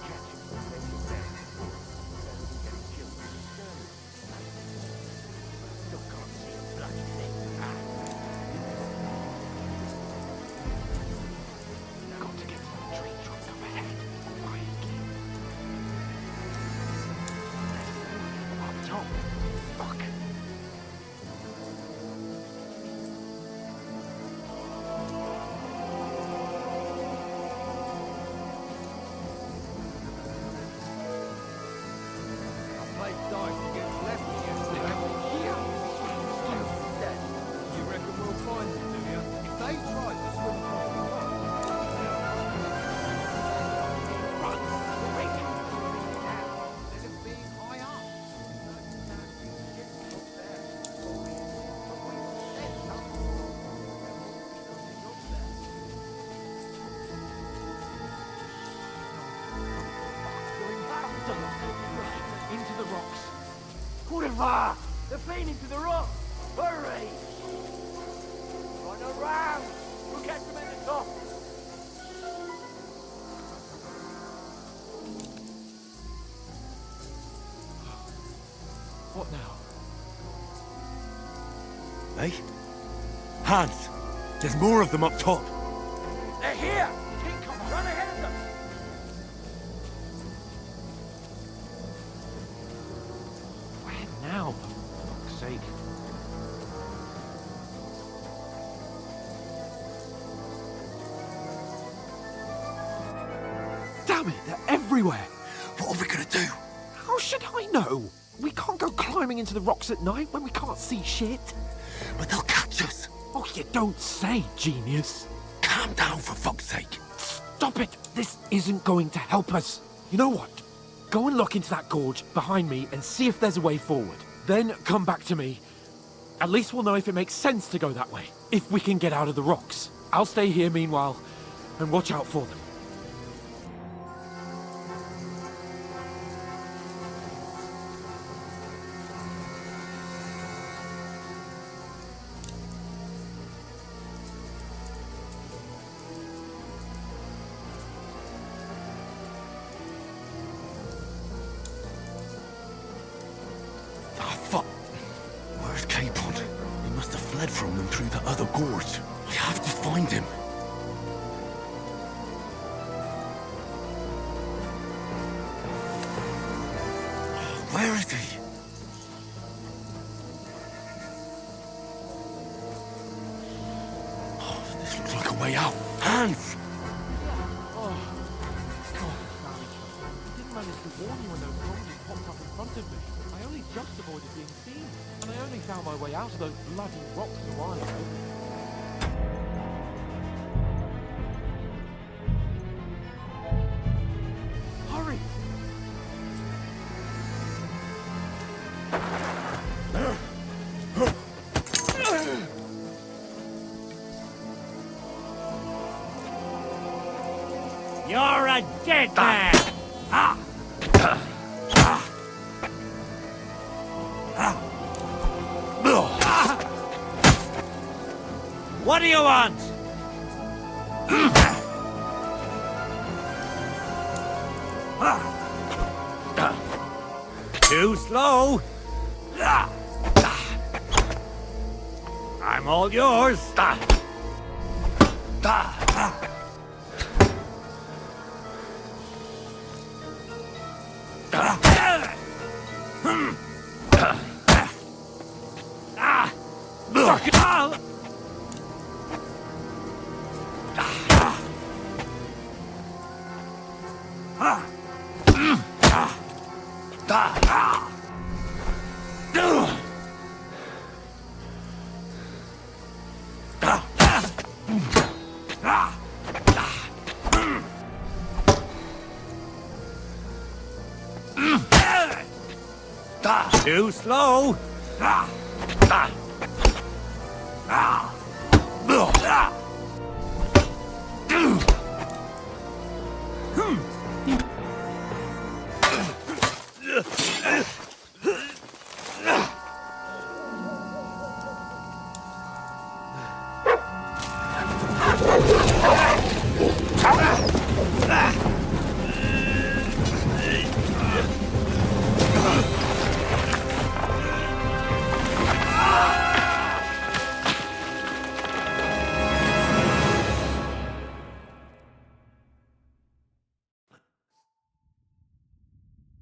Speaker 11: Catch him, then you're dead. Rather than getting killed in a skirmish.
Speaker 4: over! They're feeding to the rock! Hurry! Run around! We'll catch them at the top!
Speaker 8: What now?
Speaker 7: Hey? Hans! There's more of them up top!
Speaker 4: They're here! Keep coming! Run ahead of them!
Speaker 8: Where now, for fuck's sake? Damn it, they're everywhere!
Speaker 7: What are we gonna do?
Speaker 8: How should I know? We can't go climbing into the rocks at night when we can't see shit.
Speaker 7: But they'll catch us!
Speaker 8: Oh, you don't say, genius.
Speaker 7: Calm down, for fuck's sake!
Speaker 8: Stop it! This isn't going to help us. You know what? Go and look into that gorge behind me and see if there's a way forward. Then come back to me. At least we'll know if it makes sense to go that way, if we can get out of the rocks. I'll stay here meanwhile and watch out for them.
Speaker 7: From them through the other gorge. I have to find him. Where is he? Oh, this looks like a way out. Hans!
Speaker 8: Oh, God, I didn't manage to warn you when those zombies popped up in front of me. I only just avoided being seen, and I only found my way out of those bloody rocks a while ago. Hurry!
Speaker 12: You're a dead man! Ah! What do you want? Too slow. I'm all yours. Too slow.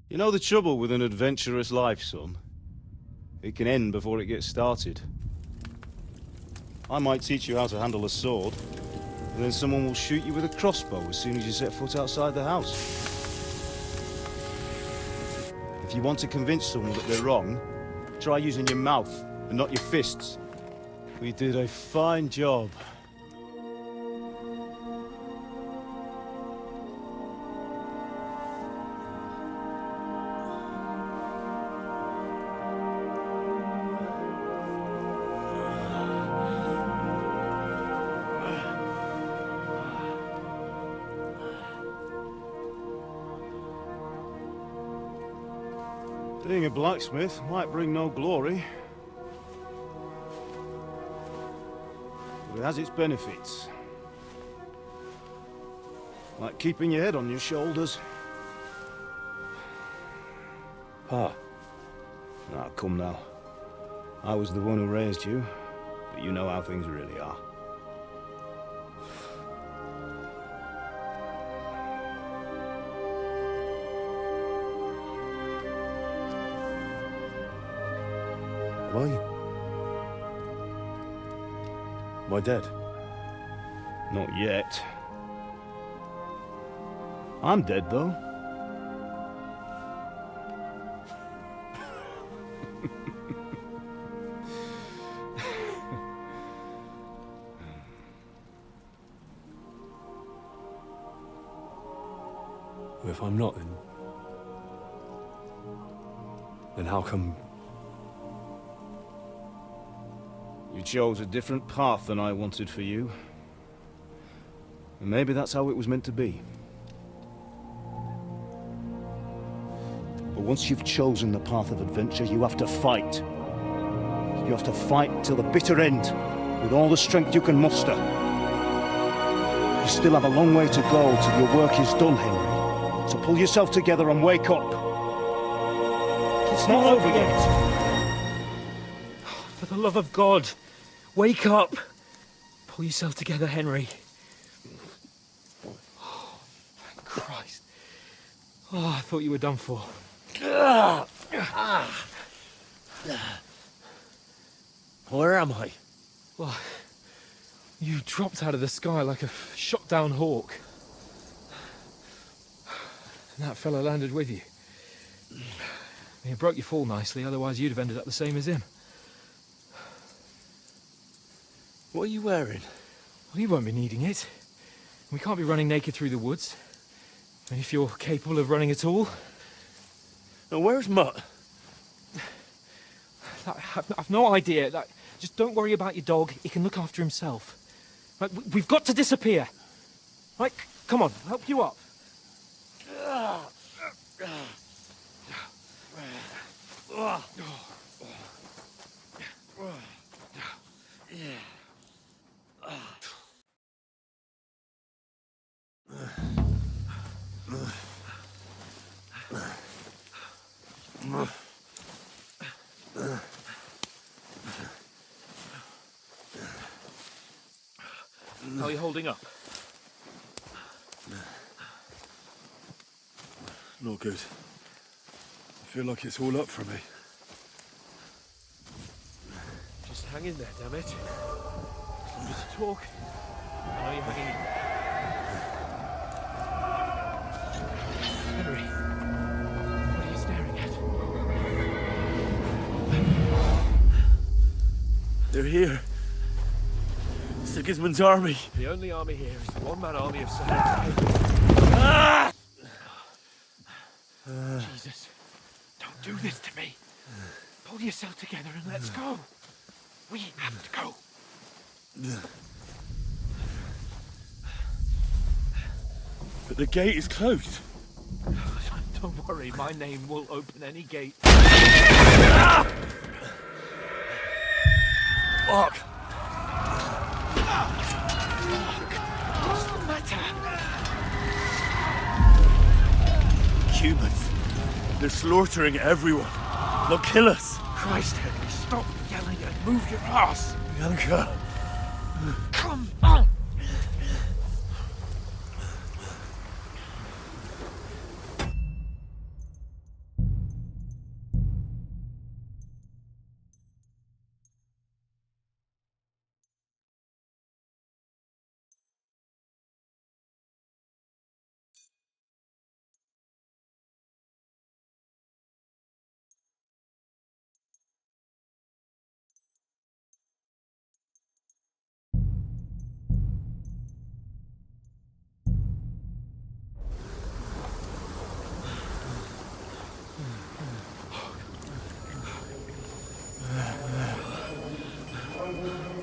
Speaker 5: You know the trouble with an adventurous life, son? It can end before it gets started. I might teach you how to handle a sword, and then someone will shoot you with a crossbow as soon as you set foot outside the house. If you want to convince someone that they're wrong, try using your mouth and not your fists. We did a fine job. Being a blacksmith might bring no glory, but it has its benefits. Like keeping your head on your shoulders.
Speaker 10: Pa.
Speaker 5: Ah, come now. I was the one who raised you, but you know how things really are.
Speaker 10: Why? Am I dead?
Speaker 5: Not yet. I'm dead, though.
Speaker 10: If I'm not, then how come...
Speaker 5: You chose a different path than I wanted for you. And maybe that's how it was meant to be. But once you've chosen the path of adventure, you have to fight. You have to fight till the bitter end, with all the strength you can muster. You still have a long way to go till your work is done, Henry. So pull yourself together and wake up. It's not over yet.
Speaker 15: For the love of God, wake up. Pull yourself together, Henry. Oh, thank Christ. Oh, I thought you were done for.
Speaker 10: Where am I?
Speaker 15: Well, you dropped out of the sky like a shot-down hawk. And that fella landed with you. He broke your fall nicely, otherwise you'd have ended up the same as him.
Speaker 10: What are you wearing?
Speaker 15: Well, you won't be needing it. We can't be running naked through the woods. And if you're capable of running at all...
Speaker 10: Now, where's Mutt?
Speaker 15: I've no idea. Just don't worry about your dog. He can look after himself. Right, we've got to disappear. Right, come on, I'll help you up. How are you holding up?
Speaker 10: Not good. I feel like it's all up for me.
Speaker 15: Just hang in there, damn it. Just talk. I know you're hanging in there. Henry, what are you staring at?
Speaker 10: They're here. Sigismund's army.
Speaker 15: The only army here is the one-man army of Seja. Jesus, don't do this to me. Pull yourself together and let's go. We have to go.
Speaker 10: But the gate is closed.
Speaker 15: Don't worry, my name will open any gate.
Speaker 10: Fuck!
Speaker 15: What's the matter?
Speaker 10: Humans. They're slaughtering everyone. They'll kill us.
Speaker 15: Christ, Henry, stop yelling and move your ass.
Speaker 10: Bianca.
Speaker 15: Come on.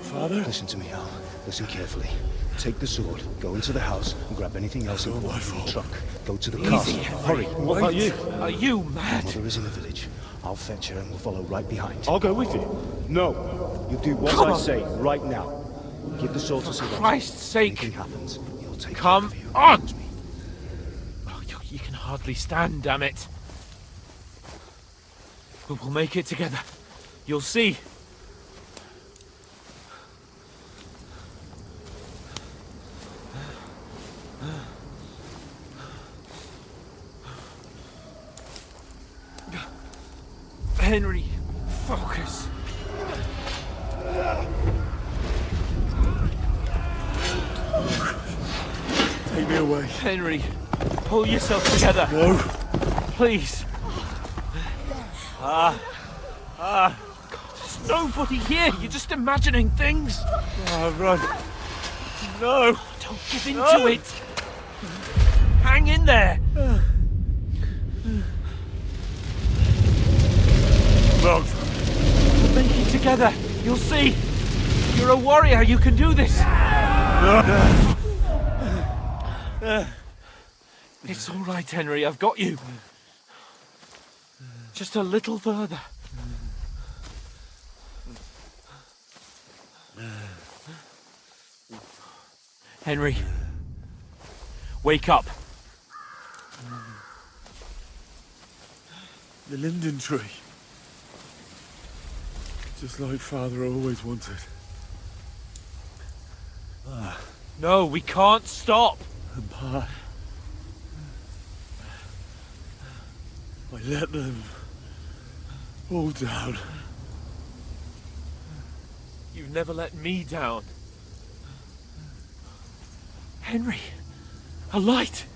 Speaker 10: Father?
Speaker 5: Listen to me, Al. Listen carefully. Take the sword, go into the house, and grab anything else important in the truck. Go to the castle. Hurry.
Speaker 15: What about you? Are you mad?
Speaker 5: Mother is in the village. I'll fetch her and we'll follow right behind.
Speaker 7: I'll go with you.
Speaker 5: No! You do what I say right now. Give the sword to Seja.
Speaker 8: For Christ's sake!
Speaker 5: Anything happens, you'll take
Speaker 8: Come on! Oh, you can hardly stand, damn it. But we'll make it together. You'll see. Henry, focus.
Speaker 7: Take me away.
Speaker 8: Henry, pull yourself together.
Speaker 7: No.
Speaker 8: Please. God, there's nobody here. You're just imagining things.
Speaker 7: Oh, run.
Speaker 8: No. Don't give in to it. Hang in there.
Speaker 7: Mom.
Speaker 8: We'll make it together. You'll see. You're a warrior. You can do this. It's all right, Henry. I've got you. Just a little further. Henry, wake up.
Speaker 7: The linden tree. Just like Father always wanted.
Speaker 8: No, we can't stop.
Speaker 7: And Pa, I let them all down.
Speaker 8: You've never let me down. Henry, a light.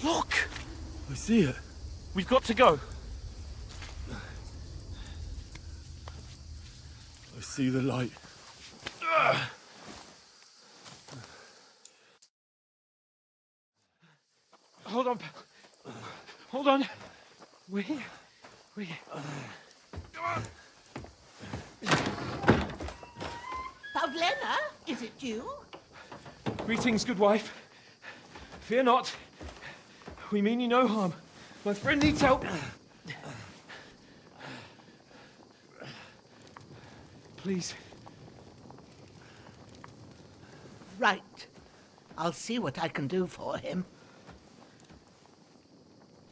Speaker 8: Look.
Speaker 7: I see it.
Speaker 8: We've got to go.
Speaker 7: I see the light.
Speaker 8: Hold on. Hold on. We.
Speaker 12: Pavlena, is it you?
Speaker 8: Greetings, good wife. Fear not. We mean you no harm. My friend needs help. Please.
Speaker 12: Right. I'll see what I can do for him.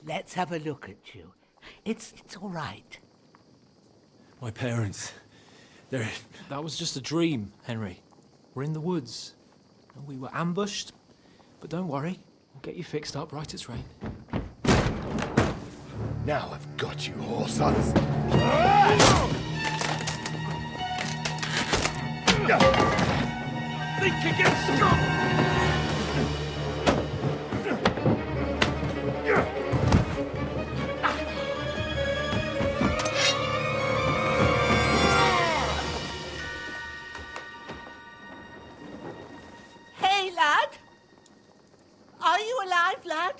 Speaker 12: Let's have a look at you. It's all right.
Speaker 10: My parents, they're...
Speaker 15: That was just a dream, Henry. We're in the woods. We were ambushed, but don't worry. We'll get you fixed up right as rain.
Speaker 7: Now I've got you, whore sons.
Speaker 8: Think again, strong!
Speaker 12: Hey, lad. Are you alive, lad?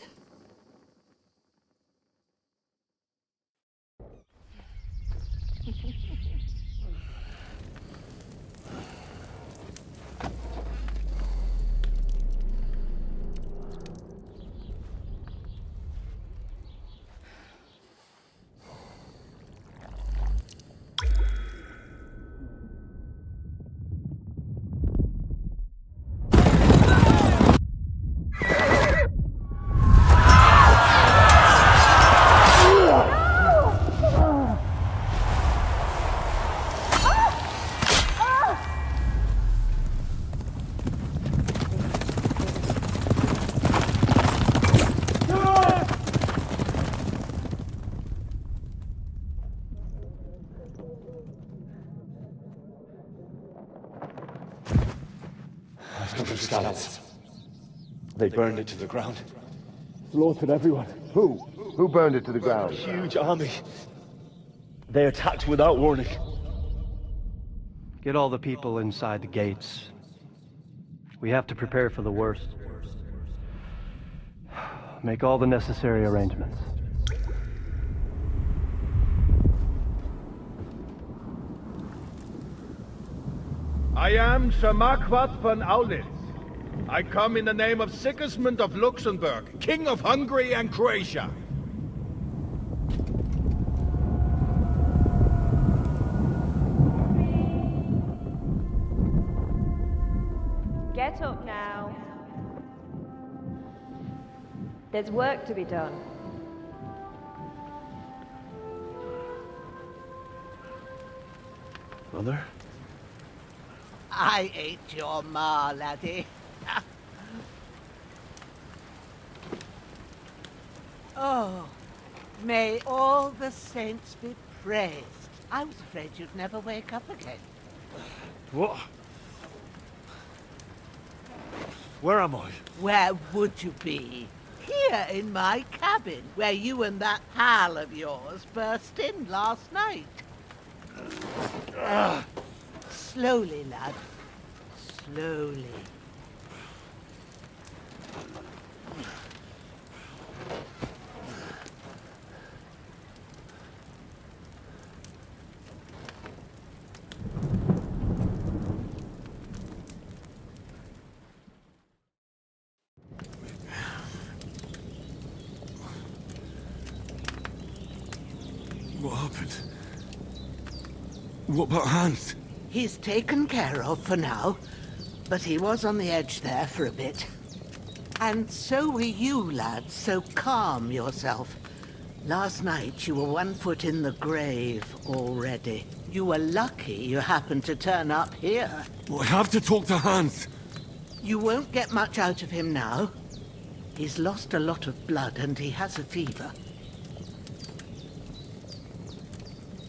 Speaker 5: They burned it to the ground.
Speaker 7: Slaughtered everyone.
Speaker 16: Who? Who burned it to the ground?
Speaker 5: Huge army. They attacked without warning.
Speaker 17: Get all the people inside the gates. We have to prepare for the worst. Make all the necessary arrangements.
Speaker 18: I am Sir Marquardt von Aulitz. I come in the name of Sigismund of Luxembourg, King of Hungary and Croatia.
Speaker 2: Get up now. There's work to be done.
Speaker 10: Mother?
Speaker 19: I ain't your ma, laddie. Oh, may all the saints be praised. I was afraid you'd never wake up again.
Speaker 7: What? Where am I?
Speaker 19: Where would you be? Here in my cabin, where you and that pal of yours burst in last night. Slowly, lad. Slowly.
Speaker 7: What happened? What about Hans?
Speaker 19: He's taken care of for now, but he was on the edge there for a bit. And so were you, lad, so calm yourself. Last night you were 1 foot in the grave already. You were lucky you happened to turn up here.
Speaker 7: I have to talk to Hans.
Speaker 19: You won't get much out of him now. He's lost a lot of blood and he has a fever.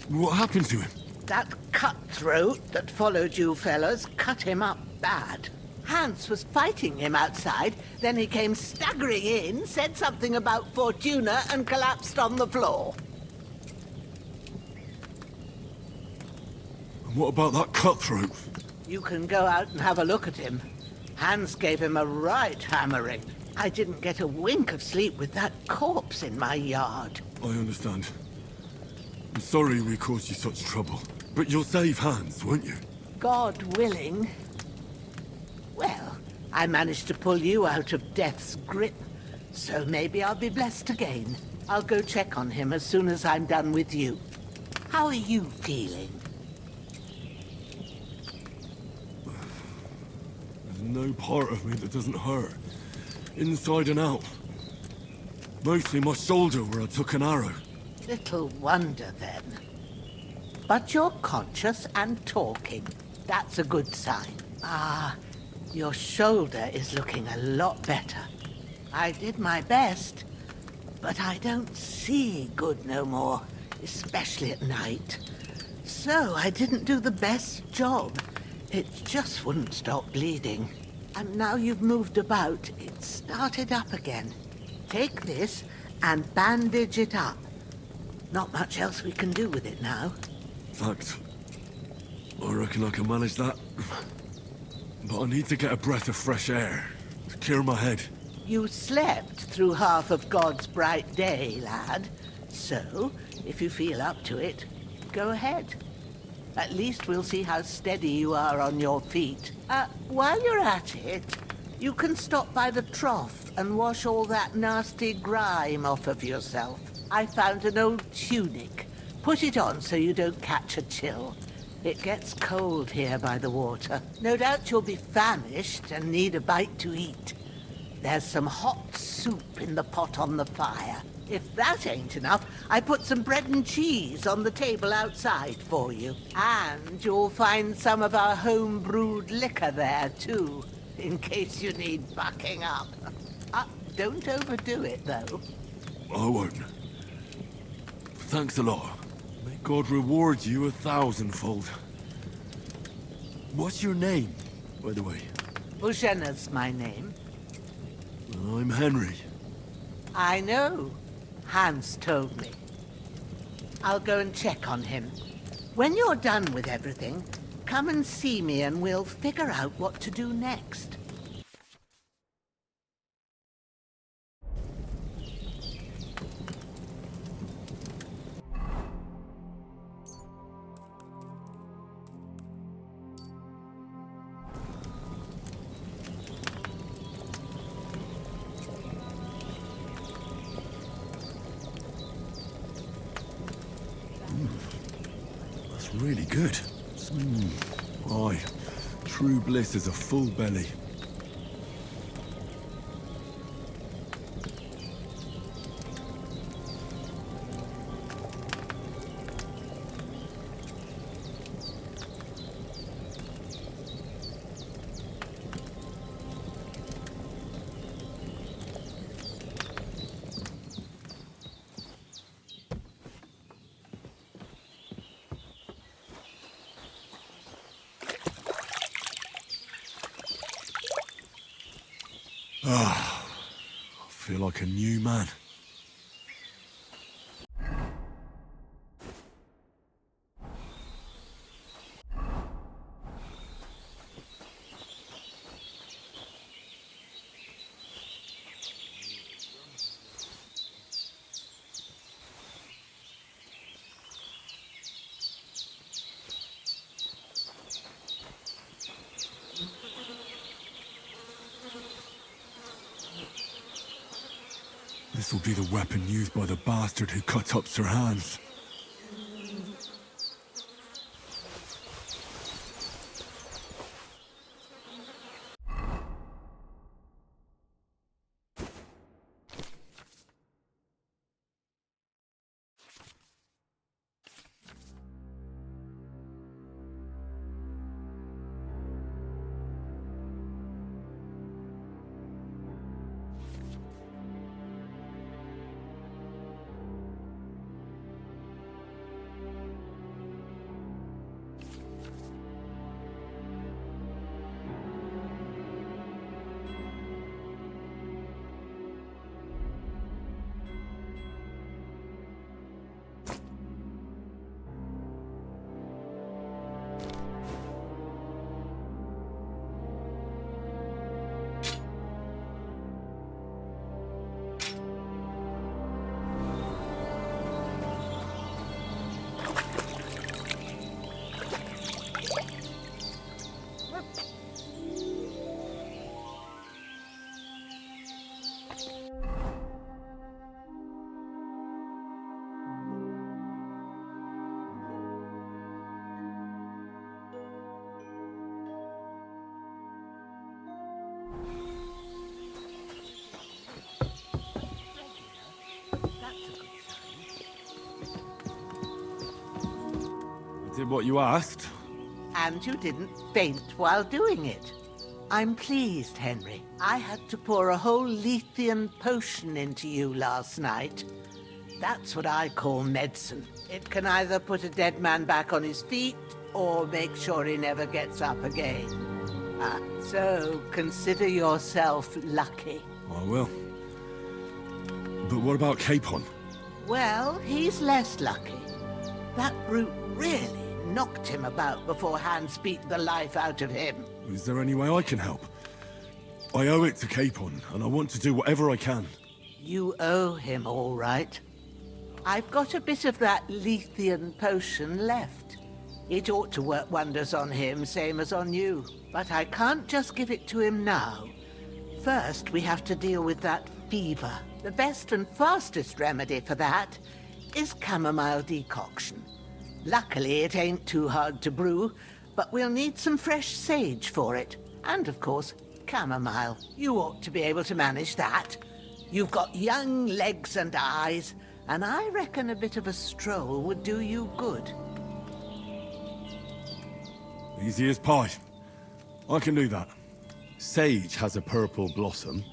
Speaker 7: What happened to him?
Speaker 19: That cutthroat that followed you fellas cut him up bad. Hans was fighting him outside, then he came staggering in, said something about Fortuna, and collapsed on the floor.
Speaker 7: And what about that cutthroat?
Speaker 19: You can go out and have a look at him. Hans gave him a right hammering. I didn't get a wink of sleep with that corpse in my yard.
Speaker 7: I understand. I'm sorry we caused you such trouble. But you'll save Hans, won't you?
Speaker 19: God willing. Well, I managed to pull you out of death's grip, so maybe I'll be blessed again. I'll go check on him as soon as I'm done with you. How are you feeling?
Speaker 7: There's no part of me that doesn't hurt. Inside and out. Mostly my shoulder where I took an arrow.
Speaker 19: Little wonder, then. But you're conscious and talking. That's a good sign. Ah, your shoulder is looking a lot better. I did my best, but I don't see good no more, especially at night. So I didn't do the best job. It just wouldn't stop bleeding. And now you've moved about, it started up again. Take this and bandage it up. Not much else we can do with it now.
Speaker 7: Thanks. I reckon I can manage that. But I need to get a breath of fresh air to clear my head.
Speaker 19: You slept through half of God's bright day, lad. So, if you feel up to it, go ahead. At least we'll see how steady you are on your feet. While you're at it, you can stop by the trough and wash all that nasty grime off of yourself. I found an old tunic. Put it on so you don't catch a chill. It gets cold here by the water. No doubt you'll be famished and need a bite to eat. There's some hot soup in the pot on the fire. If that ain't enough, I put some bread and cheese on the table outside for you. And you'll find some of our home-brewed liquor there, too, in case you need bucking up. Don't overdo it, though.
Speaker 7: I won't. Thanks a lot. May God reward you 1,000-fold. What's your name, by the way?
Speaker 19: Bushena's my name.
Speaker 7: I'm Henry.
Speaker 19: I know. Hans told me. I'll go and check on him. When you're done with everything, come and see me and we'll figure out what to do next.
Speaker 7: Really good. Aye, true bliss is a full belly. I feel like a new man. This will be the weapon used by the bastard who cut up Sir Hans. Did what you asked.
Speaker 19: And you didn't faint while doing it. I'm pleased, Henry. I had to pour a whole Lethean potion into you last night. That's what I call medicine. It can either put a dead man back on his feet or make sure he never gets up again. So consider yourself lucky.
Speaker 7: I will. But what about Capon?
Speaker 19: Well, he's less lucky. That brute really knocked him about before Hans beat the life out of him.
Speaker 7: Is there any way I can help? I owe it to Capon, and I want to do whatever I can.
Speaker 19: You owe him, all right. I've got a bit of that Lethean potion left. It ought to work wonders on him, same as on you. But I can't just give it to him now. First, we have to deal with that fever. The best and fastest remedy for that is chamomile decoction. Luckily, it ain't too hard to brew, but we'll need some fresh sage for it. And, of course, chamomile. You ought to be able to manage that. You've got young legs and eyes, and I reckon a bit of a stroll would do you good.
Speaker 7: Easy as pie. I can do that. Sage has a purple blossom,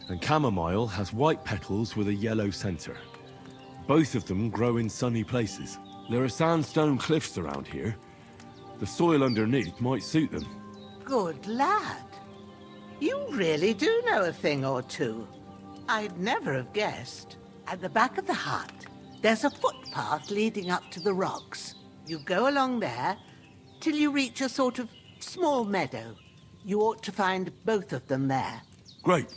Speaker 7: and chamomile has white petals with a yellow center. Both of them grow in sunny places. There are sandstone cliffs around here. The soil underneath might suit them.
Speaker 19: Good lad. You really do know a thing or two. I'd never have guessed. At the back of the hut, there's a footpath leading up to the rocks. You go along there till you reach a sort of small meadow. You ought to find both of them there.
Speaker 7: Great.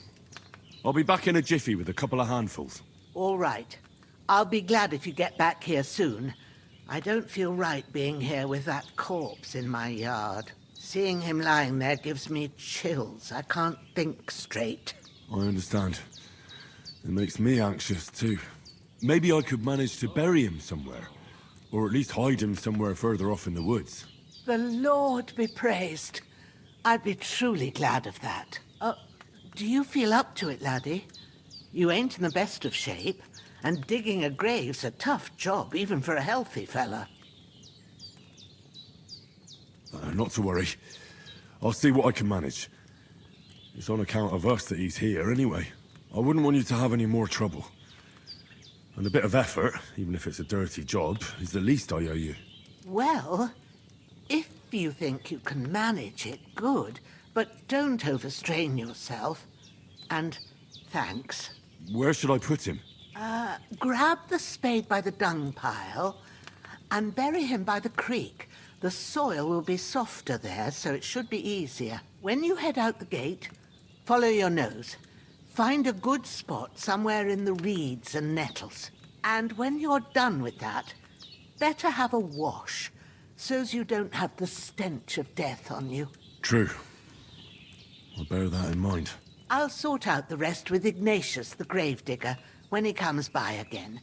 Speaker 7: I'll be back in a jiffy with a couple of handfuls.
Speaker 19: All right. I'll be glad if you get back here soon. I don't feel right being here with that corpse in my yard. Seeing him lying there gives me chills. I can't think straight.
Speaker 7: I understand. It makes me anxious too. Maybe I could manage to bury him somewhere. Or at least hide him somewhere further off in the woods.
Speaker 19: The Lord be praised. I'd be truly glad of that. Do you feel up to it, laddie? You ain't in the best of shape, and digging a grave's a tough job, even for a healthy fella.
Speaker 7: Not to worry. I'll see what I can manage. It's on account of us that he's here anyway. I wouldn't want you to have any more trouble. And a bit of effort, even if it's a dirty job, is the least I owe you.
Speaker 19: Well, if you think you can manage it, good. But don't overstrain yourself. And thanks.
Speaker 7: Where should I put him?
Speaker 19: Grab the spade by the dung pile and bury him by the creek. The soil will be softer there, so it should be easier. When you head out the gate, follow your nose. Find a good spot somewhere in the reeds and nettles. And when you're done with that, better have a wash, so's you don't have the stench of death on you.
Speaker 7: True. I'll bear that in mind.
Speaker 19: I'll sort out the rest with Ignatius, the gravedigger, when he comes by again,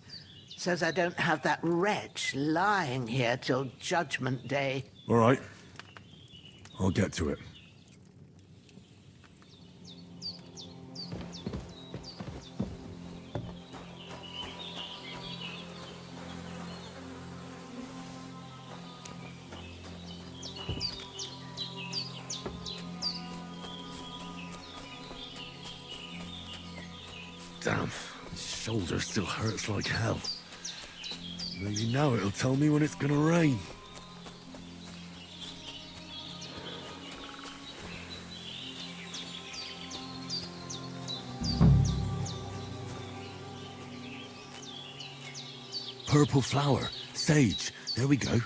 Speaker 19: so's I don't have that wretch lying here till Judgment Day.
Speaker 7: All right. I'll get to it. Damn, his shoulder still hurts like hell. Maybe now it'll tell me when it's gonna rain. Purple flower, sage, there we go.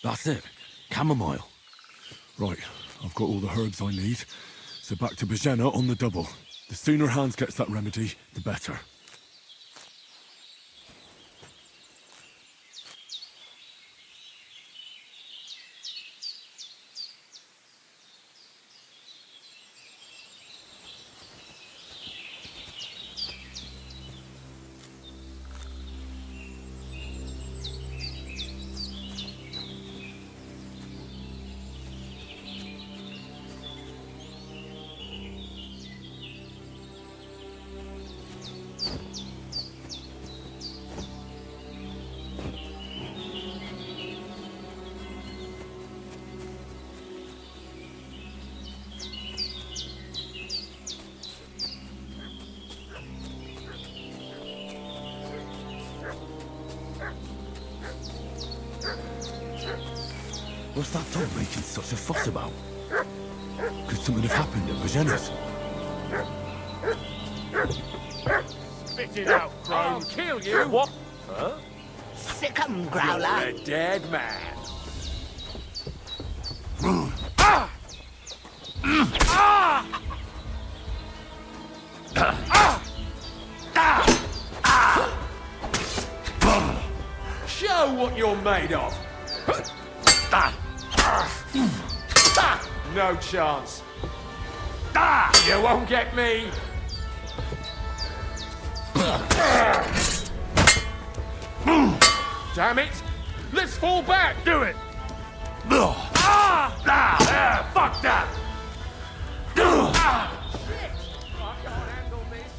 Speaker 7: That's it. Chamomile. Right, I've got all the herbs I need, so back to Bajena on the double. The sooner Hans gets that remedy, the better. What's that dog making such a fuss about? Could something have happened at Bajena's?
Speaker 11: Spit it out, Crow. I'll kill you. What? Huh?
Speaker 19: Sick 'em, Growler.
Speaker 11: You're a dead man. Show what you're made of. No chance. You won't get me. Damn it! Let's fall back. Do it. Fuck that. Shit! I can't handle this.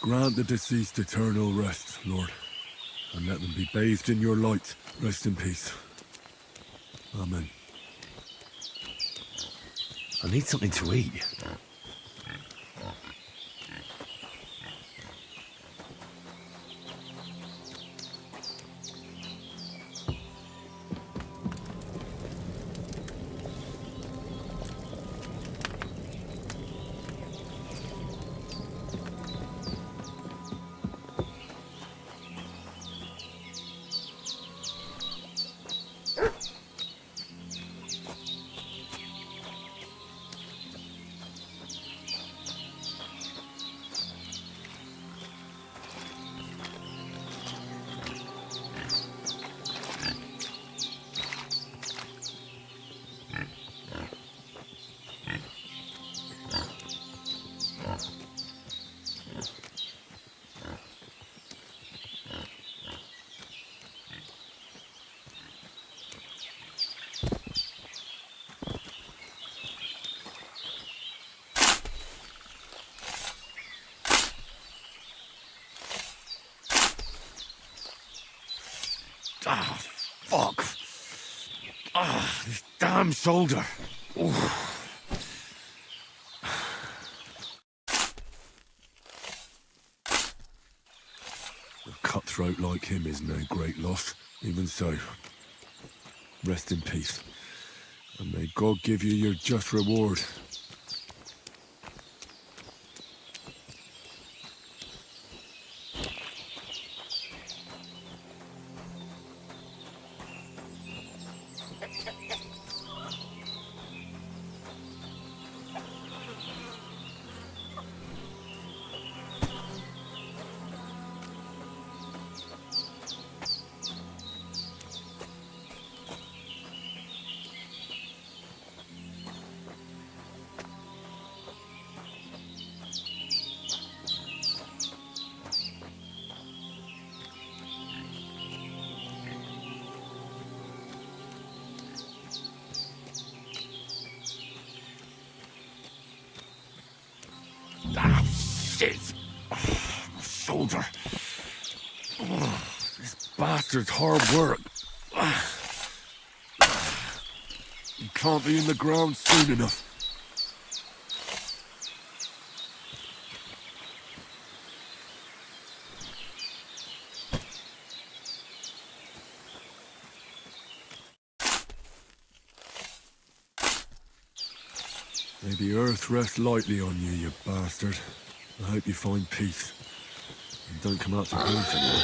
Speaker 7: Grant the deceased eternal rest, Lord, and let them be bathed in your light. Rest in peace. Amen.
Speaker 10: I need something to eat.
Speaker 7: Ah, fuck. Ah, this damn shoulder. Ooh. A cutthroat like him is no great loss. Even so, rest in peace. And may God give you your just reward. Ah, shit! Oh, my shoulder. Oh, this bastard's hard work. He can't be in the ground soon enough. May the earth rest lightly on you, you bastard. I hope you find peace. And don't come out to grief anymore.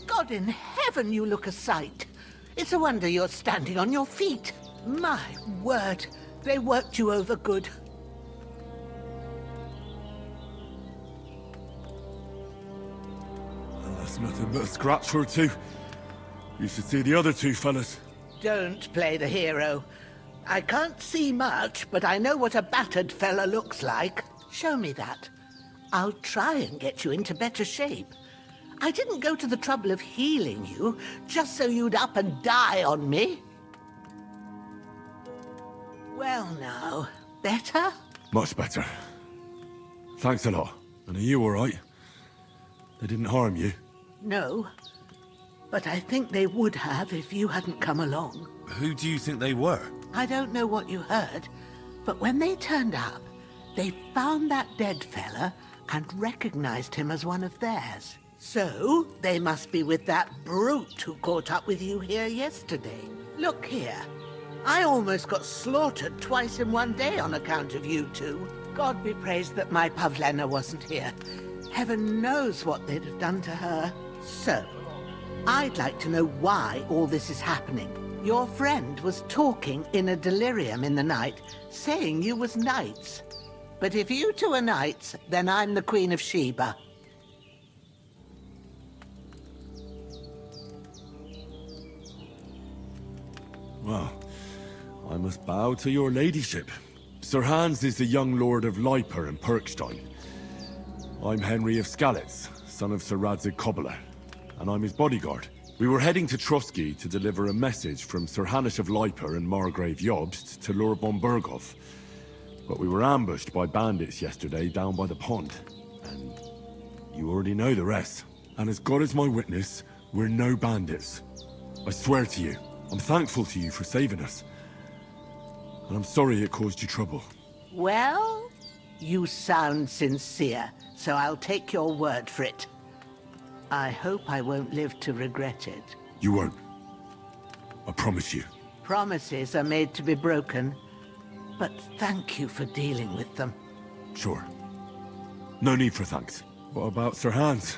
Speaker 19: God in heaven, you look a sight. It's a wonder you're standing on your feet. My word, they worked you over good.
Speaker 7: Well, that's nothing but a scratch or two. You should see the other two fellas.
Speaker 19: Don't play the hero. I can't see much, but I know what a battered fella looks like. Show me that. I'll try and get you into better shape. I didn't go to the trouble of healing you just so you'd up and die on me. Well now, better?
Speaker 7: Much better. Thanks a lot. And are you all right? They didn't harm you?
Speaker 19: No, but I think they would have if you hadn't come along.
Speaker 7: Who do you think they were?
Speaker 19: I don't know what you heard, but when they turned up, they found that dead fella and recognized him as one of theirs. So, they must be with that brute who caught up with you here yesterday. Look here. I almost got slaughtered twice in one day on account of you two. God be praised that my Pavlena wasn't here. Heaven knows what they'd have done to her. So, I'd like to know why all this is happening. Your friend was talking in a delirium in the night, saying you was knights. But if you two are knights, then I'm the Queen of Sheba.
Speaker 7: Well, I must bow to your ladyship. Sir Hans is the young lord of Leiper and Perkstein. I'm Henry of Skalitz, son of Sir Radzig Kobyla, and I'm his bodyguard. We were heading to Trusky to deliver a message from Sir Hanush of Leiper and Margrave Jobst to Lord Bombergov. But we were ambushed by bandits yesterday down by the pond. And you already know the rest. And as God is my witness, we're no bandits. I swear to you, I'm thankful to you for saving us. And I'm sorry it caused you trouble.
Speaker 19: Well, you sound sincere, so I'll take your word for it. I hope I won't live to regret it.
Speaker 7: You won't. I promise you.
Speaker 19: Promises are made to be broken, but thank you for dealing with them.
Speaker 7: Sure. No need for thanks. What about Sir Hans?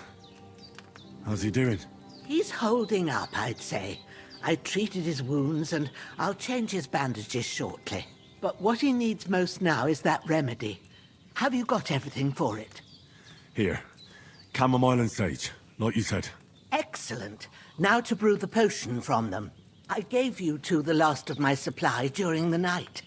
Speaker 7: How's he doing?
Speaker 19: He's holding up, I'd say. I treated his wounds and I'll change his bandages shortly. But what he needs most now is that remedy. Have you got everything for it?
Speaker 7: Here. Chamomile and sage, like you said.
Speaker 19: Excellent. Now to brew the potion from them. I gave you two the last of my supply during the night.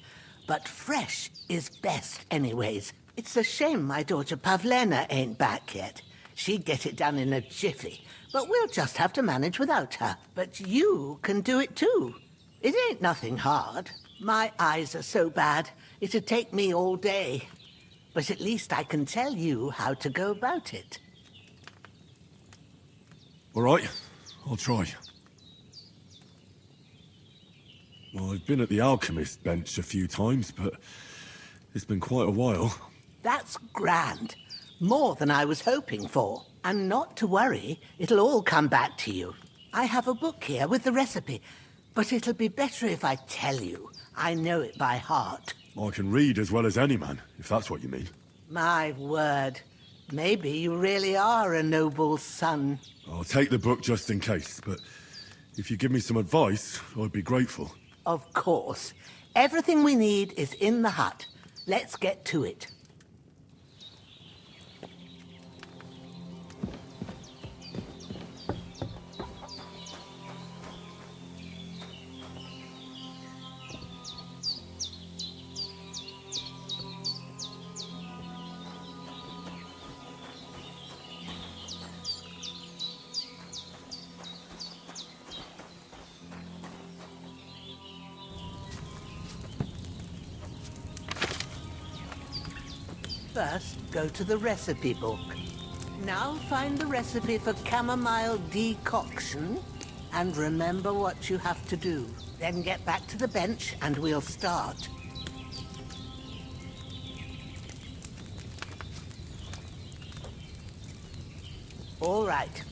Speaker 19: But fresh is best anyways. It's a shame my daughter Pavlena ain't back yet. She'd get it done in a jiffy. But we'll just have to manage without her. But you can do it too. It ain't nothing hard. My eyes are so bad, it'd take me all day. But at least I can tell you how to go about it.
Speaker 7: All right, I'll try. Well, I've been at the alchemist bench a few times, but it's been quite a while.
Speaker 19: That's grand. More than I was hoping for. And not to worry, it'll all come back to you. I have a book here with the recipe, but it'll be better if I tell you. I know it by heart.
Speaker 7: I can read as well as any man, if that's what you mean.
Speaker 19: My word. Maybe you really are a noble son.
Speaker 7: I'll take the book just in case, but if you give me some advice, I'd be grateful.
Speaker 19: Of course. Everything we need is in the hut. Let's get to it. First, go to the recipe book. Now find the recipe for chamomile decoction and remember what you have to do. Then get back to the bench and we'll start. All right.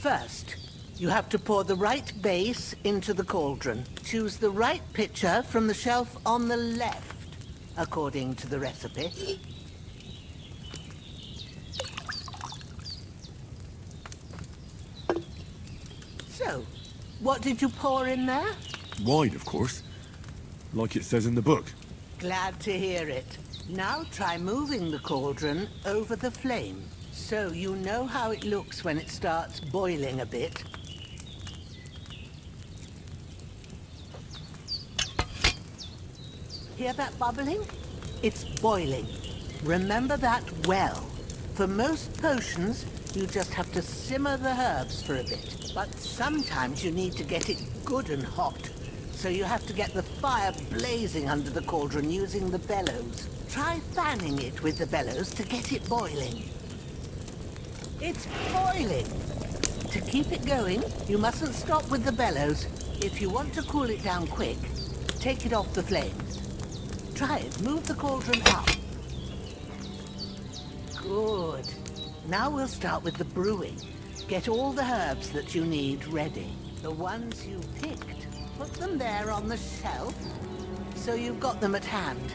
Speaker 19: First, you have to pour the right base into the cauldron. Choose the right pitcher from the shelf on the left, according to the recipe. So, what did you pour in there?
Speaker 7: Wide, of course. Like it says in the book.
Speaker 19: Glad to hear it. Now try moving the cauldron over the flame, so you know how it looks when it starts boiling a bit. Hear that bubbling? It's boiling. Remember that well. For most potions, You just have to simmer the herbs for a bit. But sometimes you need to get it good and hot. So you have to get the fire blazing under the cauldron using the bellows. Try fanning it with the bellows to get it boiling. It's boiling! To keep it going, you mustn't stop with the bellows. If you want to cool it down quick, take it off the flames. Try it. Move the cauldron up. Good. Now we'll start with the brewing. Get all the herbs that you need ready. The ones you picked, put them there on the shelf, so you've got them at hand.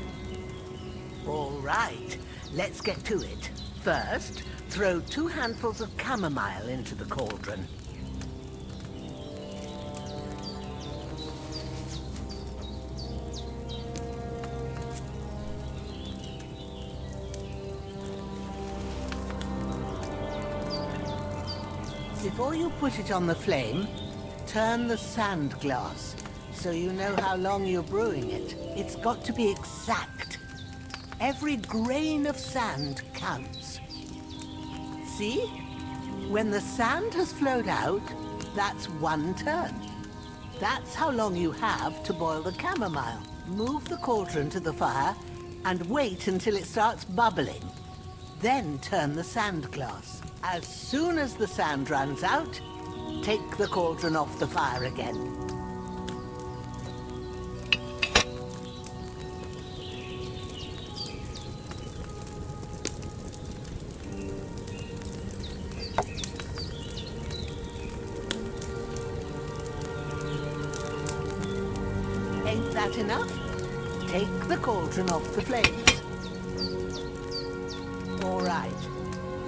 Speaker 19: All right, let's get to it. First, throw 2 handfuls of chamomile into the cauldron. Before you put it on the flame, turn the sand glass so you know how long you're brewing it. It's got to be exact. Every grain of sand counts. See? When the sand has flowed out, that's 1 turn. That's how long you have to boil the chamomile. Move the cauldron to the fire and wait until it starts bubbling. Then turn the sand glass. As soon as the sand runs out, take the cauldron off the fire again. Ain't that enough? Take the cauldron off the flames. All right.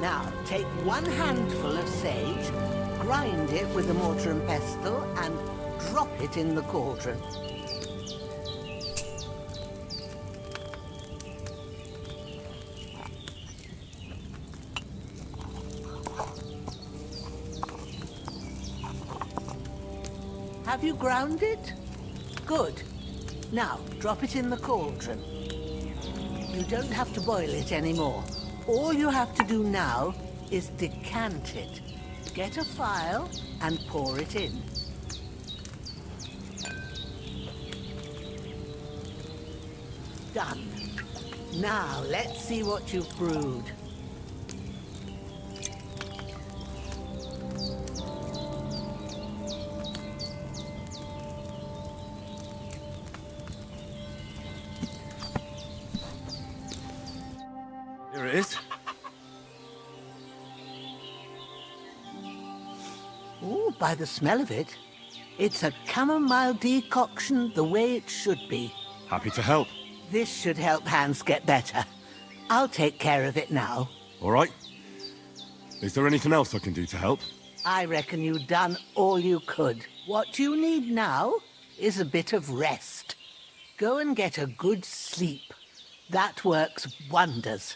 Speaker 19: Now, take 1 handful of sage, grind it with a mortar and pestle, and drop it in the cauldron. Have you ground it? Good. Now, drop it in the cauldron. You don't have to boil it anymore. All you have to do now is decant it. Get a phial and pour it in. Done. Now, let's see what you've brewed.
Speaker 7: Here it is.
Speaker 19: Ooh, by the smell of it, it's a chamomile decoction the way it should be.
Speaker 7: Happy to help.
Speaker 19: This should help Hans get better. I'll take care of it now.
Speaker 7: All right. Is there anything else I can do to help?
Speaker 19: I reckon you've done all you could. What you need now is a bit of rest. Go and get a good sleep. That works wonders.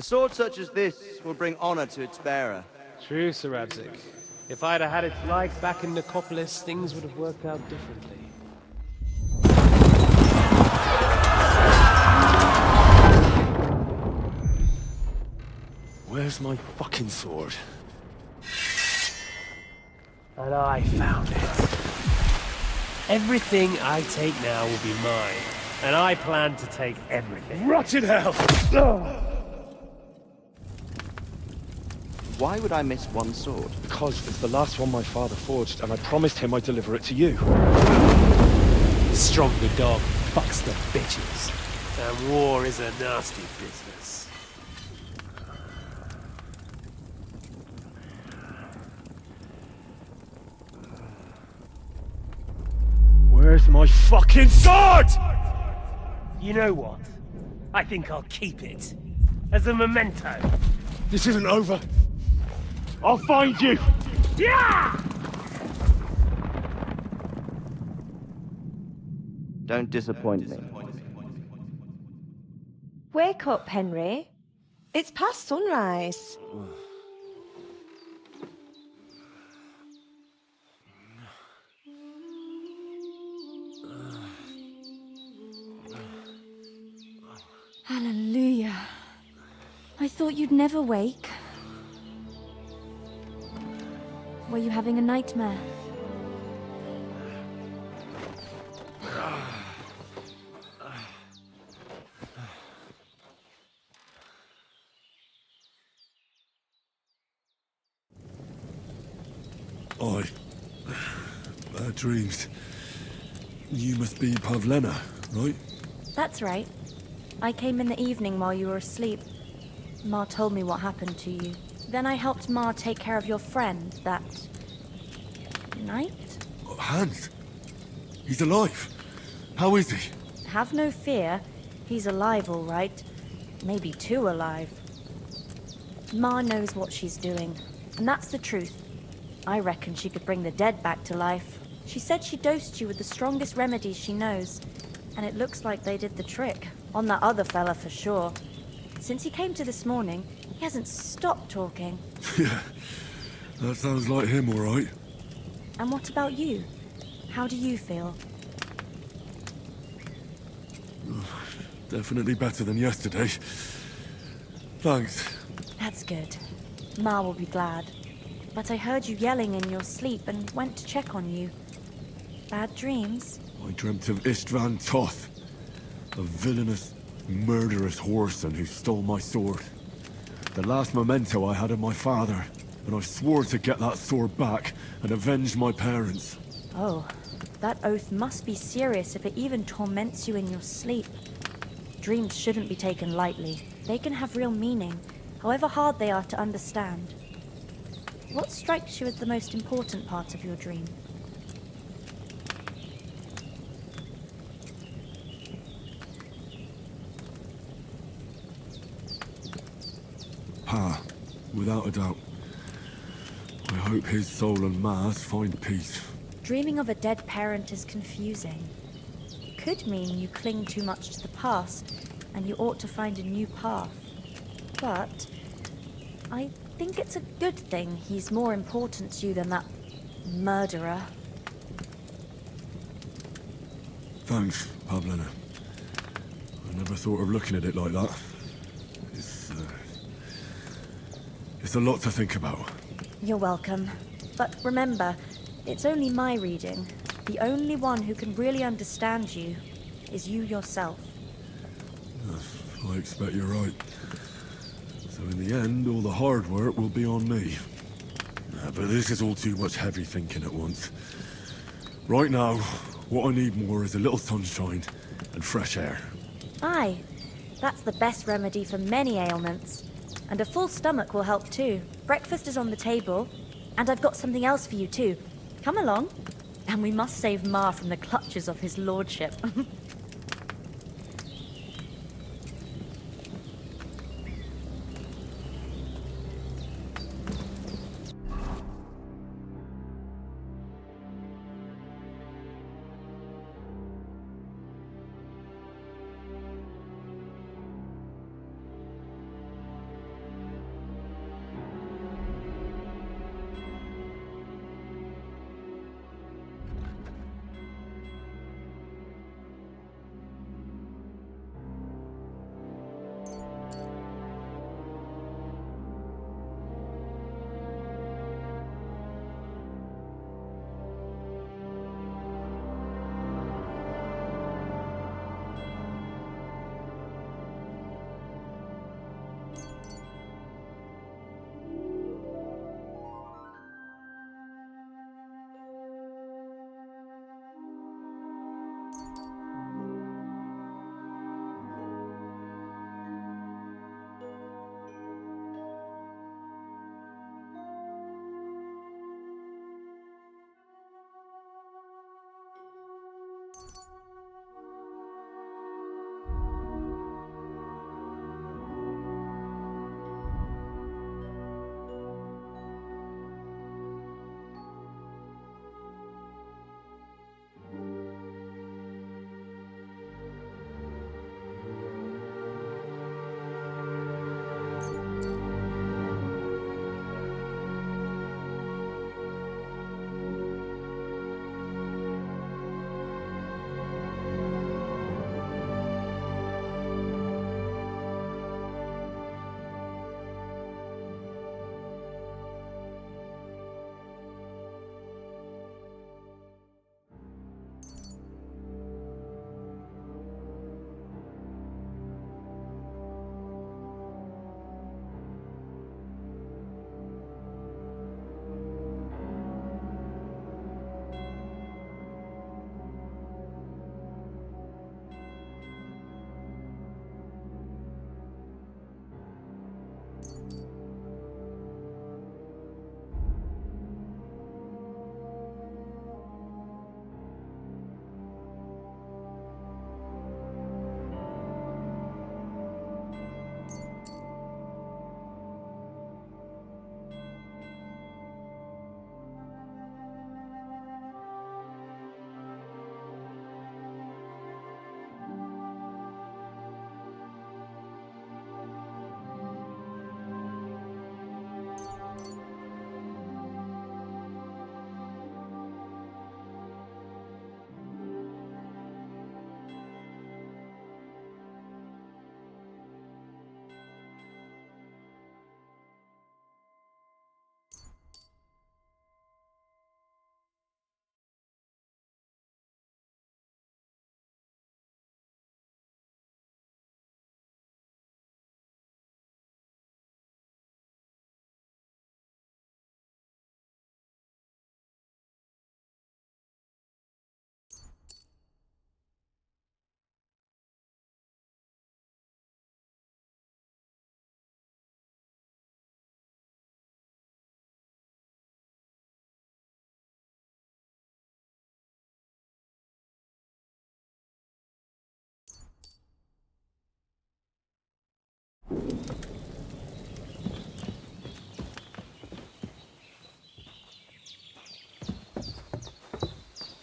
Speaker 20: A sword such as this will bring honor to its bearer.
Speaker 3: True, Sir Abzik. If I'd have had its like back in Nicopolis, things would have worked out differently.
Speaker 7: Where's my fucking sword?
Speaker 3: And I found it. Everything I take now will be mine, and I plan to take everything.
Speaker 7: Rotted hell!
Speaker 20: Why would I miss one sword?
Speaker 15: Because it's the last one my father forged, and I promised him I'd deliver it to you.
Speaker 3: Stronger dog fucks the bitches. And war is a nasty business.
Speaker 15: Where's my fucking sword?
Speaker 3: You know what? I think I'll keep it. As a memento.
Speaker 7: This isn't over. I'll find you!
Speaker 3: Yeah!
Speaker 20: Don't disappoint me.
Speaker 21: Wake up, Henry. It's past sunrise.
Speaker 2: Hallelujah. I thought you'd never wake. Were you having a nightmare?
Speaker 7: Bad dreams. You must be Pavlena, right?
Speaker 2: That's right. I came in the evening while you were asleep. Ma told me what happened to you. Then I helped Ma take care of your friend that night?
Speaker 7: Hans? He's alive. How is he?
Speaker 2: Have no fear. He's alive, all right. Maybe too alive. Ma knows what she's doing, and that's the truth. I reckon she could bring the dead back to life. She said she dosed you with the strongest remedies she knows, and it looks like they did the trick. On that other fella for sure. Since he came to this morning, he hasn't stopped talking.
Speaker 7: Yeah, that sounds like him, all right.
Speaker 2: And what about you? How do you feel?
Speaker 7: Definitely better than yesterday. Thanks.
Speaker 2: That's good. Ma will be glad. But I heard you yelling in your sleep and went to check on you. Bad dreams?
Speaker 7: I dreamt of Istvan Toth, a villainous, murderous whoreson who stole my sword. The last memento I had of my father, and I swore to get that sword back and avenge my parents.
Speaker 2: Oh, that oath must be serious if it even torments you in your sleep. Dreams shouldn't be taken lightly. They can have real meaning, however hard they are to understand. What strikes you as the most important part of your dream?
Speaker 7: Pa, without a doubt. I hope his soul and Ma's find peace.
Speaker 2: Dreaming of a dead parent is confusing. It could mean you cling too much to the past, and you ought to find a new path. But I think it's a good thing he's more important to you than that murderer.
Speaker 7: Thanks, Pavlena. I never thought of looking at it like that. It's a lot to think about.
Speaker 2: You're welcome. But remember, it's only my reading. The only one who can really understand you is you yourself.
Speaker 7: I expect you're right. So in the end, all the hard work will be on me. But this is all too much heavy thinking at once. Right now, what I need more is a little sunshine and fresh air.
Speaker 2: Aye, that's the best remedy for many ailments. And a full stomach will help too. Breakfast is on the table, and I've got something else for you too. Come along. And we must save Ma from the clutches of his lordship.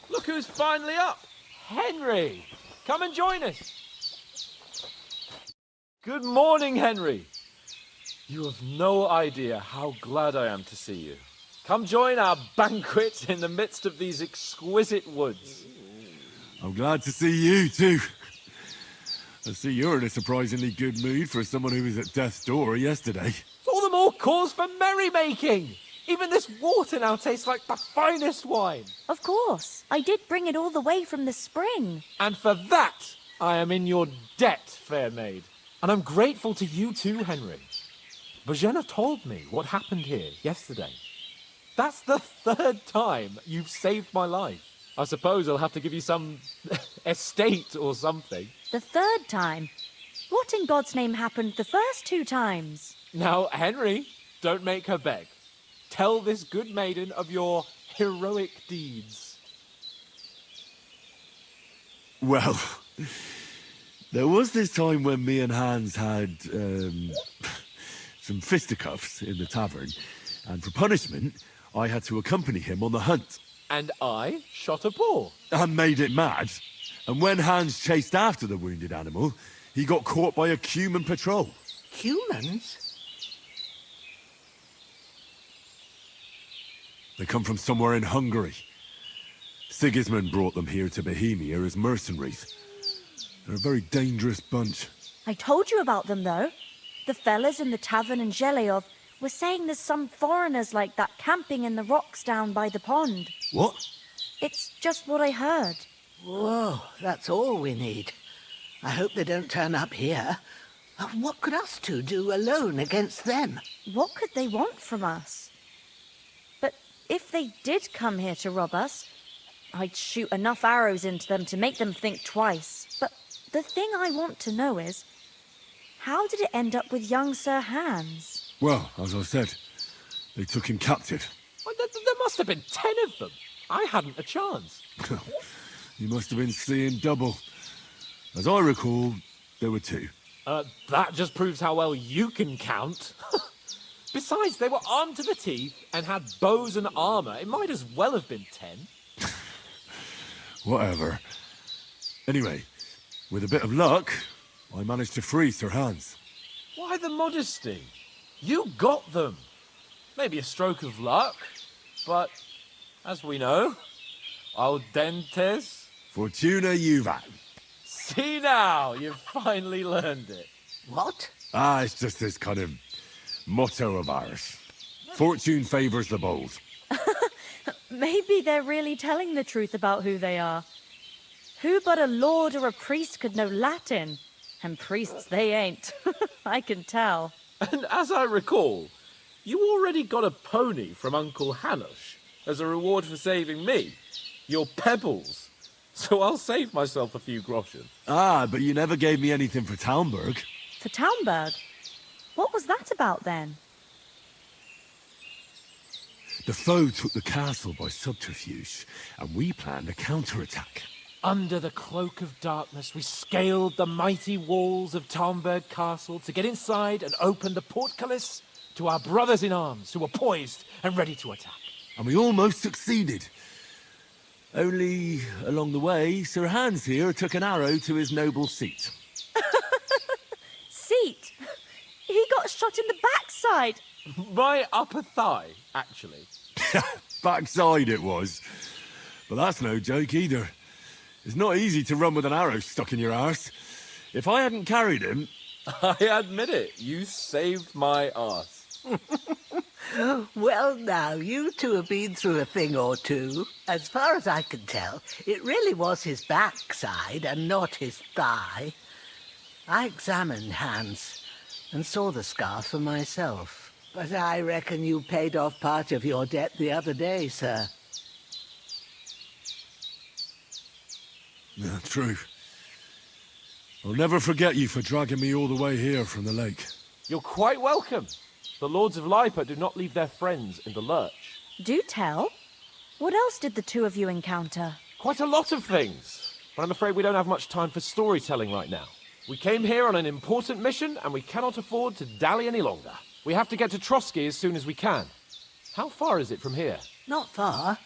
Speaker 8: Look who's finally up! Henry! Come and join us! Good morning, Henry! You have no idea how glad I am to see you. Come join our banquet in the midst of these exquisite woods.
Speaker 7: I'm glad to see you, too. I see you're in a surprisingly good mood for someone who was at death's door yesterday.
Speaker 8: It's all the more cause for merrymaking! Even this water now tastes like the finest wine.
Speaker 2: Of course. I did bring it all the way from the spring.
Speaker 8: And for that, I am in your debt, fair maid. And I'm grateful to you too, Henry. Bojena told me what happened here yesterday. That's the 3rd time you've saved my life. I suppose I'll have to give you some estate or something.
Speaker 2: The 3rd time? What in God's name happened the first 2 times?
Speaker 8: Now, Henry, don't make her beg. Tell this good maiden of your heroic deeds.
Speaker 7: Well, there was this time when me and Hans had some fisticuffs in the tavern, and for punishment, I had to accompany him on the hunt.
Speaker 8: And I shot a boar.
Speaker 7: And made it mad. And when Hans chased after the wounded animal, he got caught by a human patrol.
Speaker 19: Humans?
Speaker 7: They come from somewhere in Hungary. Sigismund brought them here to Bohemia as mercenaries. They're a very dangerous bunch.
Speaker 2: I told you about them, though. The fellas in the tavern in Zheleov were saying there's some foreigners like that camping in the rocks down by the pond.
Speaker 7: What?
Speaker 2: It's just what I heard.
Speaker 19: Whoa, that's all we need. I hope they don't turn up here. What could us two do alone against them?
Speaker 2: What could they want from us? But if they did come here to rob us, I'd shoot enough arrows into them to make them think twice. But the thing I want to know is, how did it end up with young Sir Hans?
Speaker 7: Well, as I said, they took him captive.
Speaker 8: Well, there must have been 10 of them. I hadn't a chance.
Speaker 7: You must have been seeing double. As I recall, there were 2.
Speaker 8: That just proves how well you can count. Besides, they were armed to the teeth and had bows and armour. It might as well have been 10.
Speaker 7: Whatever. Anyway, with a bit of luck, I managed to free Sir Hans.
Speaker 8: Why the modesty? You got them. Maybe a stroke of luck, but as we know, al dentes...
Speaker 7: Fortuna juvat.
Speaker 8: See now, you've finally learned it.
Speaker 19: What?
Speaker 7: It's just this kind of motto of ours. Fortune favours the bold.
Speaker 2: Maybe they're really telling the truth about who they are. Who but a lord or a priest could know Latin? And priests they ain't. I can tell.
Speaker 8: And as I recall, you already got a pony from Uncle Hanush as a reward for saving me. Your pebbles. So I'll save myself a few groschen.
Speaker 7: But you never gave me anything for Talmberg.
Speaker 2: For Talmberg? What was that about then?
Speaker 7: The foe took the castle by subterfuge, and we planned a counterattack.
Speaker 8: Under the cloak of darkness, we scaled the mighty walls of Talmberg Castle to get inside and open the portcullis to our brothers in arms who were poised and ready to attack.
Speaker 7: And we almost succeeded. Only, along the way, Sir Hans here took an arrow to his noble seat.
Speaker 2: Seat? He got shot in the backside.
Speaker 8: My upper thigh, actually.
Speaker 7: Backside it was. But that's no joke either. It's not easy to run with an arrow stuck in your arse. If I hadn't carried him...
Speaker 8: I admit it, you saved my arse.
Speaker 19: Well, now, you two have been through a thing or two. As far as I can tell, it really was his backside and not his thigh. I examined Hans and saw the scar for myself. But I reckon you paid off part of your debt the other day, sir.
Speaker 7: Yeah, true. I'll never forget you for dragging me all the way here from the lake.
Speaker 8: You're quite welcome. The Lords of Lipa do not leave their friends in the lurch.
Speaker 2: Do tell. What else did the two of you encounter?
Speaker 8: Quite a lot of things. But I'm afraid we don't have much time for storytelling right now. We came here on an important mission, and we cannot afford to dally any longer. We have to get to Trotsky as soon as we can. How far is it from here?
Speaker 19: Not far.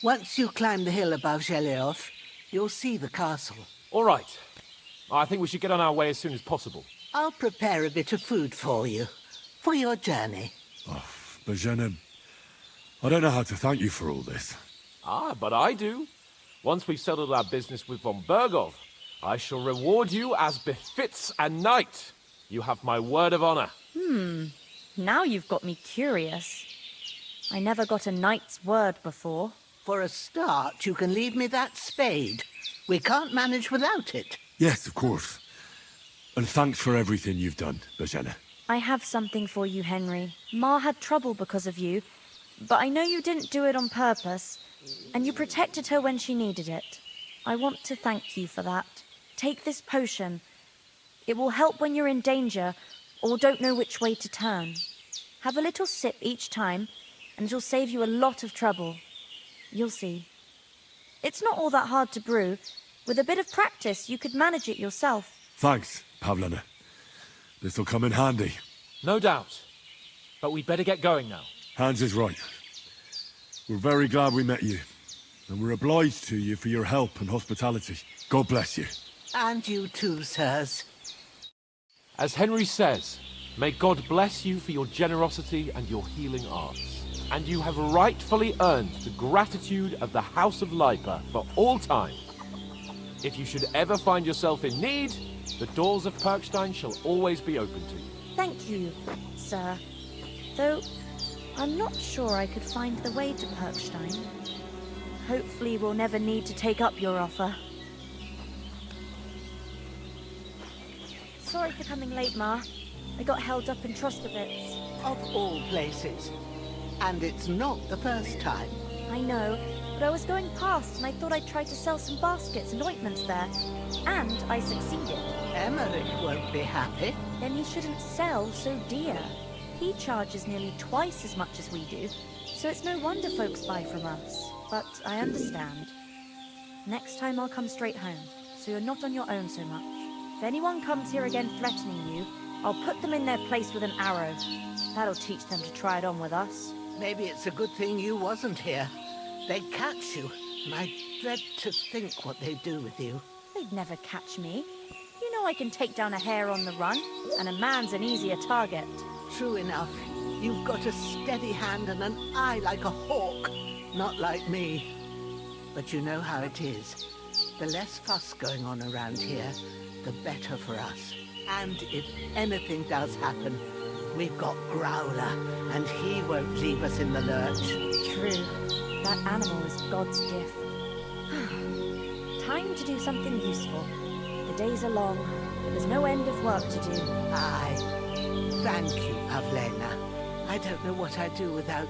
Speaker 19: Once you climb the hill above Geleoth, you'll see the castle.
Speaker 8: All right. I think we should get on our way as soon as possible.
Speaker 19: I'll prepare a bit of food for you, for your journey.
Speaker 7: Bozhena, I don't know how to thank you for all this.
Speaker 8: Ah, but I do. Once we've settled our business with von Bergov, I shall reward you as befits a knight. You have my word of honor.
Speaker 2: Now you've got me curious. I never got a knight's word before.
Speaker 19: For a start, you can leave me that spade. We can't manage without it.
Speaker 7: Yes, of course. And thanks for everything you've done, Bozhena.
Speaker 2: I have something for you, Henry. Ma had trouble because of you, but I know you didn't do it on purpose, and you protected her when she needed it. I want to thank you for that. Take this potion. It will help when you're in danger or don't know which way to turn. Have a little sip each time, and it'll save you a lot of trouble. You'll see. It's not all that hard to brew. With a bit of practice, you could manage it yourself.
Speaker 7: Thanks, Pavlena. This'll come in handy.
Speaker 8: No doubt. But we'd better get going now.
Speaker 7: Hans is right. We're very glad we met you. And we're obliged to you for your help and hospitality. God bless you.
Speaker 19: And you too, sirs.
Speaker 8: As Henry says, may God bless you for your generosity and your healing arts. And you have rightfully earned the gratitude of the House of Lipa for all time. If you should ever find yourself in need, the doors of Perkstein shall always be open to you.
Speaker 2: Thank you, sir. Though, I'm not sure I could find the way to Perkstein. Hopefully we'll never need to take up your offer. Sorry for coming late, Ma. I got held up in Troskowitz.
Speaker 19: Of all places. And it's not the first time.
Speaker 2: I know, but I was going past and I thought I'd try to sell some baskets and ointments there. And I succeeded.
Speaker 19: Emmerich won't be happy.
Speaker 2: Then he shouldn't sell so dear. He charges nearly twice as much as we do, so it's no wonder folks buy from us. But I understand. Next time I'll come straight home, so you're not on your own so much. If anyone comes here again threatening you, I'll put them in their place with an arrow. That'll teach them to try it on with us.
Speaker 19: Maybe it's a good thing you wasn't here. They'd catch you, and I dread to think what they'd do with you.
Speaker 2: They'd never catch me. You know I can take down a hare on the run, and a man's an easier target.
Speaker 19: True enough. You've got a steady hand and an eye like a hawk. Not like me. But you know how it is. The less fuss going on around here, the better for us. And if anything does happen, we've got Growler, and he won't leave us in the lurch.
Speaker 2: True. That animal is God's gift. Time to do something useful. The days are long. There's no end of work to do.
Speaker 19: Aye. Thank you, Pavlena. I don't know what I'd do without